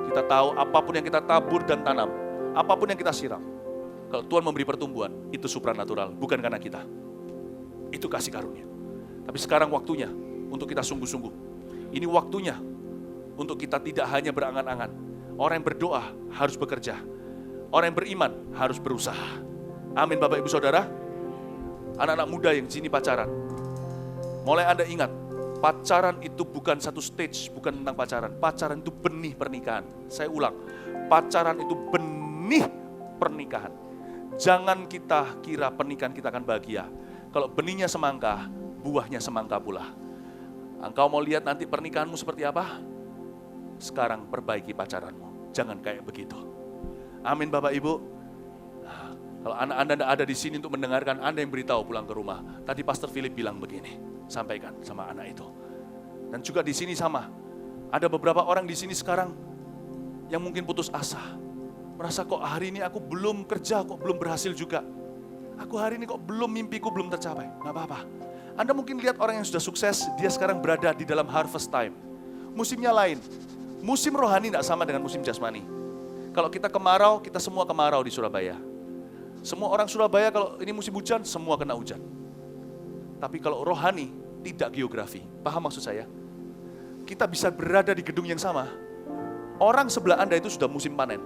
[SPEAKER 1] Kita tahu apapun yang kita tabur dan tanam, apapun yang kita siram. Kalau Tuhan memberi pertumbuhan, itu supranatural, bukan karena kita. Itu kasih karunia. Tapi sekarang waktunya untuk kita sungguh-sungguh. Ini waktunya untuk kita tidak hanya berangan-angan. Orang yang berdoa harus bekerja. Orang yang beriman harus berusaha. Amin Bapak Ibu Saudara. Anak-anak muda yang sini pacaran. Mulai Anda ingat, pacaran itu bukan satu stage, bukan tentang pacaran. Pacaran itu benih pernikahan. Saya ulang, pacaran itu benih pernikahan. Jangan kita kira pernikahan kita akan bahagia. Kalau benihnya semangka, buahnya semangka pula. Engkau mau lihat nanti pernikahanmu seperti apa? Sekarang perbaiki pacaranmu. Jangan kayak begitu. Amin Bapak Ibu. Kalau anak Anda tidak ada di sini untuk mendengarkan, Anda yang beritahu pulang ke rumah. Tadi Pastor Philip bilang begini, sampaikan sama anak itu. Dan juga di sini sama. Ada beberapa orang di sini sekarang yang mungkin putus asa. Merasa kok hari ini aku belum kerja, kok belum berhasil juga. Aku hari ini kok belum mimpiku belum tercapai. Gak apa-apa. Anda mungkin lihat orang yang sudah sukses, dia sekarang berada di dalam harvest time. Musimnya lain. Musim rohani tidak sama dengan musim jasmani. Kalau kita kemarau, kita semua kemarau di Surabaya. Semua orang Surabaya kalau ini musim hujan, semua kena hujan. Tapi kalau rohani, tidak geografi. Paham maksud saya? Kita bisa berada di gedung yang sama. Orang sebelah Anda itu sudah musim panen.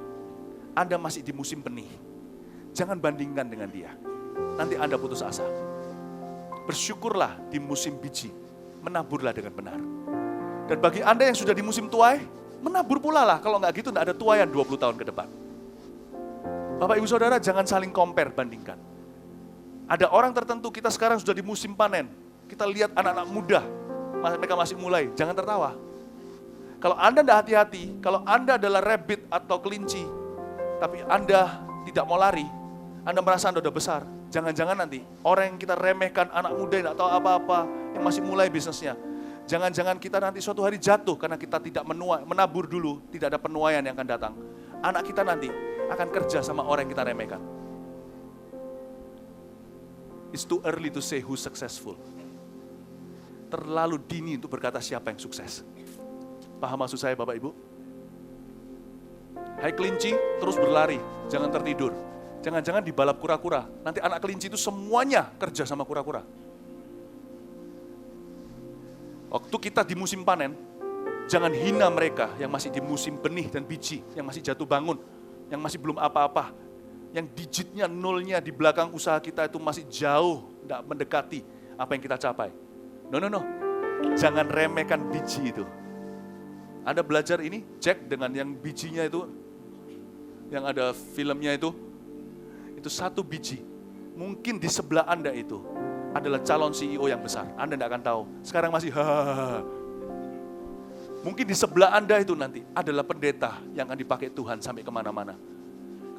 [SPEAKER 1] Anda masih di musim benih. Jangan bandingkan dengan dia. Nanti Anda putus asa. Bersyukurlah di musim biji. Menaburlah dengan benar. Dan bagi Anda yang sudah di musim tuai, menabur pula lah. Kalau nggak gitu, nggak ada tuaian 20 tahun ke depan. Bapak Ibu Saudara, jangan saling compare, bandingkan. Ada orang tertentu, kita sekarang sudah di musim panen. Kita lihat anak-anak muda, mereka masih mulai, jangan tertawa. Kalau Anda tidak hati-hati, kalau Anda adalah rabbit atau kelinci, tapi Anda tidak mau lari, Anda merasa Anda sudah besar. Jangan-jangan nanti orang yang kita remehkan, anak muda yang tidak tahu apa-apa, yang masih mulai bisnisnya. Jangan-jangan kita nanti suatu hari jatuh karena kita tidak menabur dulu, tidak ada penuaian yang akan datang. Anak kita nanti akan kerja sama orang yang kita remehkan. It's too early to say who's successful. terlalu dini untuk berkata siapa yang sukses. Paham maksud saya Bapak Ibu? Hai kelinci, terus berlari, jangan tertidur. Jangan-jangan dibalap kura-kura. Nanti anak kelinci itu semuanya kerja sama kura-kura. Waktu kita di musim panen, jangan hina mereka yang masih di musim benih dan biji, yang masih jatuh bangun, yang masih belum apa-apa, yang digitnya, nolnya di belakang usaha kita itu masih jauh, tidak mendekati apa yang kita capai. No. Jangan remehkan biji itu. Anda belajar ini, cek dengan yang bijinya itu, yang ada filmnya itu satu biji. Mungkin di sebelah Anda itu adalah calon CEO yang besar. Anda tidak akan tahu. Sekarang masih hahaha. Mungkin di sebelah Anda itu nanti adalah pendeta yang akan dipakai Tuhan sampai kemana-mana.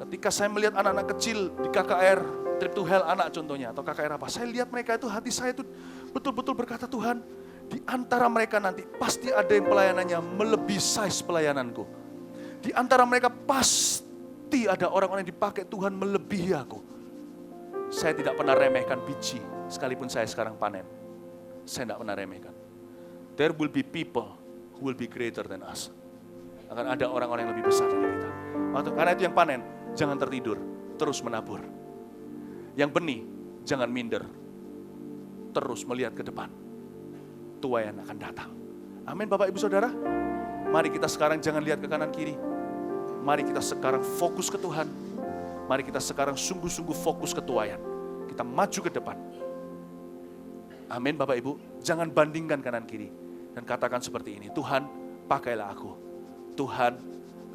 [SPEAKER 1] Ketika saya melihat anak-anak kecil di KKR, Trip to Hell anak contohnya, atau KKR apa, saya lihat mereka itu, hati saya itu betul-betul berkata, Tuhan, di antara mereka nanti pasti ada yang pelayanannya melebihi size pelayananku. Di antara mereka pasti ada orang-orang yang dipakai Tuhan melebihi aku. Saya tidak pernah remehkan biji, sekalipun saya sekarang panen. Saya tidak pernah remehkan. There will be people who will be greater than us. Akan ada orang-orang yang lebih besar dari kita. Karena itu yang panen, jangan tertidur, terus menabur. Yang benih, jangan minder, terus melihat ke depan. Tuaian akan datang. Amin Bapak Ibu Saudara. Mari kita sekarang jangan lihat ke kanan kiri. Mari kita sekarang fokus ke Tuhan. Mari kita sekarang sungguh-sungguh fokus ke tuaian. Kita maju ke depan. Amin Bapak Ibu. Jangan bandingkan kanan kiri. Dan katakan seperti ini, Tuhan pakailah aku. Tuhan,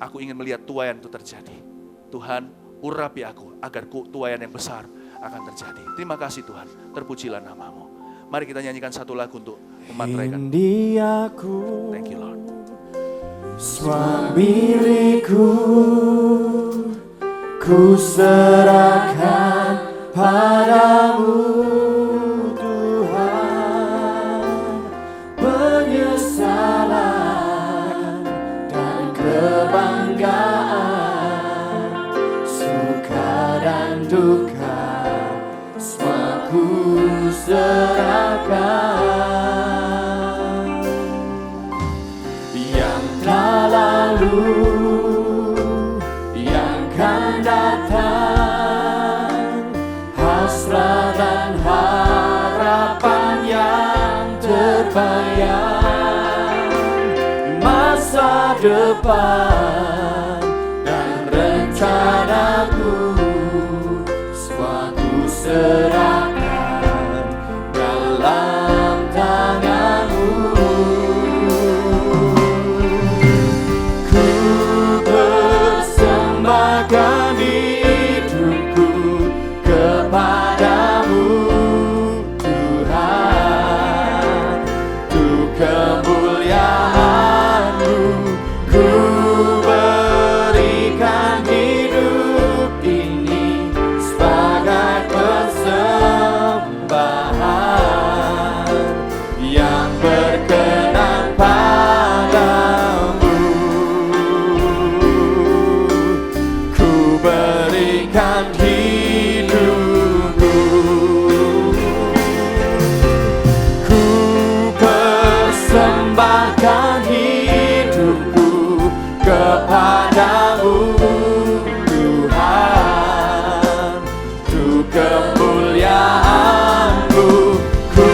[SPEAKER 1] aku ingin melihat tuaian itu terjadi. Tuhan, urapi aku agar tuaian yang besar akan terjadi. Terima kasih Tuhan, terpujilah nama-Mu. Mari kita nyanyikan satu lagu untuk memantraikan. Thank you Lord.
[SPEAKER 2] Semua milikku, ku serahkan padamu Tuhan. Penyesalan dan kebanggaan, suka dan duka, semua ku serahkan. Lalu yang kan datang, hasrat dan harapan yang terbayang, masa depan dan rencanaku, semua ku serahkan dalam tangan-Mu. Persembahkan hidupku kepadamu Tuhan, untuk kemuliaan-Mu ku berikan hidup ini sebagai persembahan yang berkenan padamu. Berikan hidupku, ku persembahkan hidupku kepadamu Tuhan, untuk kemuliaan-Mu ku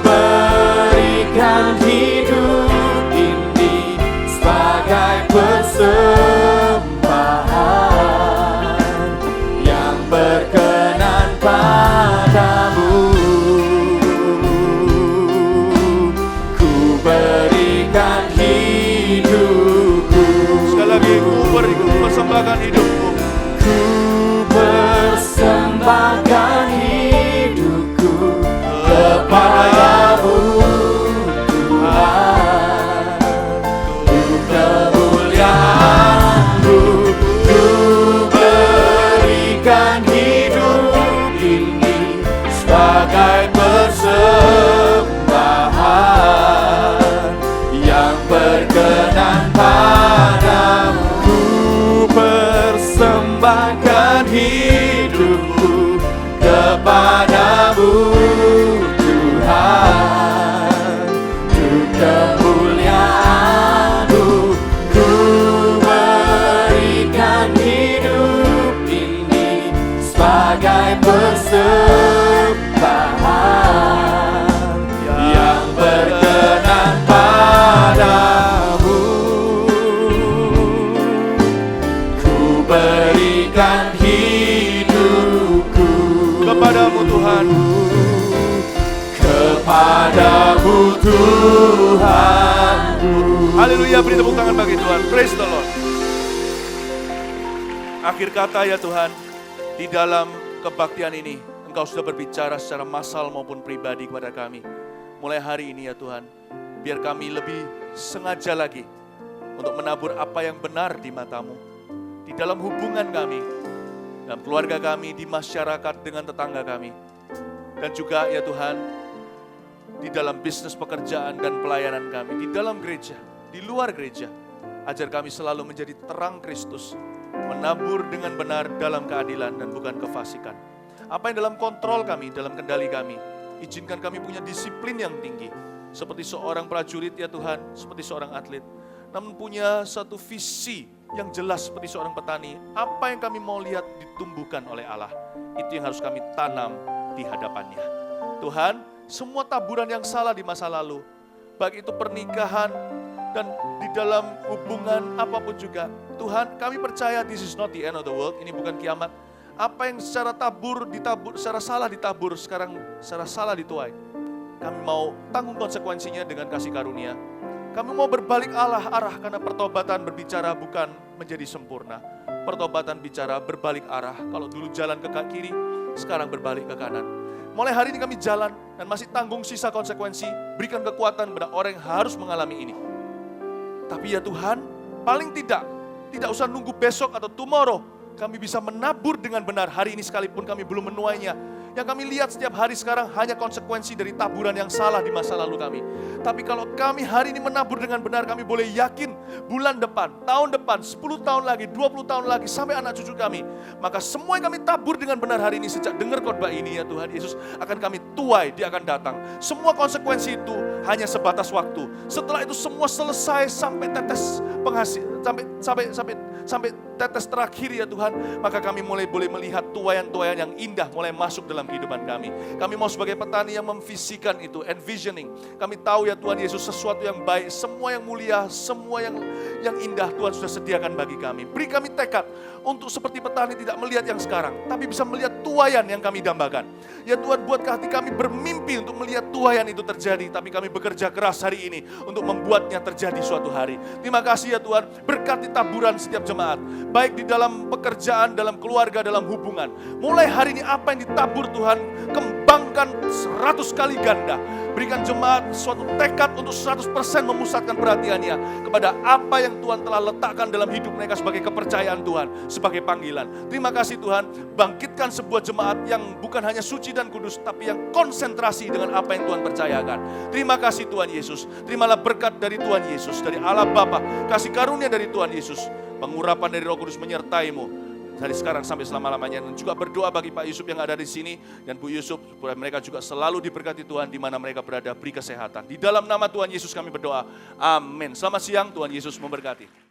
[SPEAKER 2] berikan hidup ini sebagai persembahan berkenan padamu. Ku berikan hidupku.
[SPEAKER 1] Sekali lagi, ku persembahkan hidupku.
[SPEAKER 2] Ku persembahkan hidupku kepadamu Tuhan, untuk kemuliaan-Mu ku berikan hidup ini sebagai persembahan yang berkenan padamu. Ku persembahkan hidupku kepada persembahan yang berkenan padamu. Ku berikan hidupku
[SPEAKER 1] kepadamu Tuhan.
[SPEAKER 2] Kepadamu Tuhanku.
[SPEAKER 1] Haleluya, beri tepuk tangan bagi Tuhan. Praise the Lord. Akhir kata ya Tuhan, di dalam kebaktian ini, Engkau sudah berbicara secara massal maupun pribadi kepada kami. Mulai hari ini ya Tuhan, biar kami lebih sengaja lagi untuk menabur apa yang benar di mata-Mu. Di dalam hubungan kami, dalam keluarga kami, di masyarakat dengan tetangga kami. Dan juga ya Tuhan, di dalam bisnis pekerjaan dan pelayanan kami, di dalam gereja, di luar gereja. Ajar kami selalu menjadi terang Kristus, menabur dengan benar dalam keadilan dan bukan kefasikan. Apa yang dalam kontrol kami, dalam kendali kami, izinkan kami punya disiplin yang tinggi. Seperti seorang prajurit ya Tuhan, seperti seorang atlet. Namun punya satu visi yang jelas seperti seorang petani. Apa yang kami mau lihat ditumbuhkan oleh Allah, itu yang harus kami tanam di hadapannya. Tuhan, semua taburan yang salah di masa lalu, baik itu pernikahan dan di dalam hubungan apapun juga, Tuhan, kami percaya this is not the end of the world, ini bukan kiamat. Apa yang secara ditabur, secara salah ditabur, sekarang secara salah dituai. Kami mau tanggung konsekuensinya dengan kasih karunia. Kami mau berbalik arah karena pertobatan berbicara bukan menjadi sempurna. Pertobatan bicara berbalik arah. Kalau dulu jalan ke kiri, sekarang berbalik ke kanan. Mulai hari ini kami jalan dan masih tanggung sisa konsekuensi. Berikan kekuatan pada orang yang harus mengalami ini. Tapi ya Tuhan, paling tidak usah nunggu besok atau tomorrow. Kami bisa menabur dengan benar hari ini sekalipun kami belum menuainya. Yang kami lihat setiap hari sekarang hanya konsekuensi dari taburan yang salah di masa lalu kami. Tapi kalau kami hari ini menabur dengan benar, kami boleh yakin bulan depan, tahun depan, 10 tahun lagi, 20 tahun lagi, sampai anak cucu kami. Maka semua yang kami tabur dengan benar hari ini, sejak dengar khotbah ini ya Tuhan Yesus, akan kami tuai, dia akan datang. Semua konsekuensi itu hanya sebatas waktu. Setelah itu semua selesai sampai tetes penghasil, sampai tetes terakhir ya Tuhan, maka kami mulai boleh melihat tuaian-tuaian yang indah mulai masuk dalam kehidupan kami. Kami mau sebagai petani yang memvisikan itu, envisioning. Kami tahu ya Tuhan Yesus, sesuatu yang baik, semua yang mulia, semua yang indah Tuhan sudah sediakan bagi kami. Beri kami tekad untuk seperti petani tidak melihat yang sekarang, tapi bisa melihat tuaian yang kami dambakan. Ya Tuhan, buatkah hati kami bermimpi untuk melihat tuaian itu terjadi, tapi kami bekerja keras hari ini untuk membuatnya terjadi suatu hari. Terima kasih ya Tuhan, berkati taburan setiap jemaat, baik di dalam pekerjaan, dalam keluarga, dalam hubungan. Mulai hari ini apa yang ditabur Tuhan, kembangkan 100 kali ganda. Berikan jemaat suatu tekad untuk 100% memusatkan perhatiannya kepada apa yang Tuhan telah letakkan dalam hidup mereka sebagai kepercayaan Tuhan, sebagai panggilan. Terima kasih Tuhan, bangkitkan sebuah jemaat yang bukan hanya suci dan kudus, tapi yang konsentrasi dengan apa yang Tuhan percayakan. Terima kasih Tuhan Yesus, terimalah berkat dari Tuhan Yesus, dari Allah Bapa, kasih karunia dari Tuhan Yesus, pengurapan dari Roh Kudus menyertai-Mu dari sekarang sampai selama-lamanya. Dan juga berdoa bagi Pak Yusuf yang ada di sini dan Bu Yusuf, supaya mereka juga selalu diberkati Tuhan di mana mereka berada, beri kesehatan. Di dalam nama Tuhan Yesus kami berdoa. Amin. Selamat siang, Tuhan Yesus memberkati.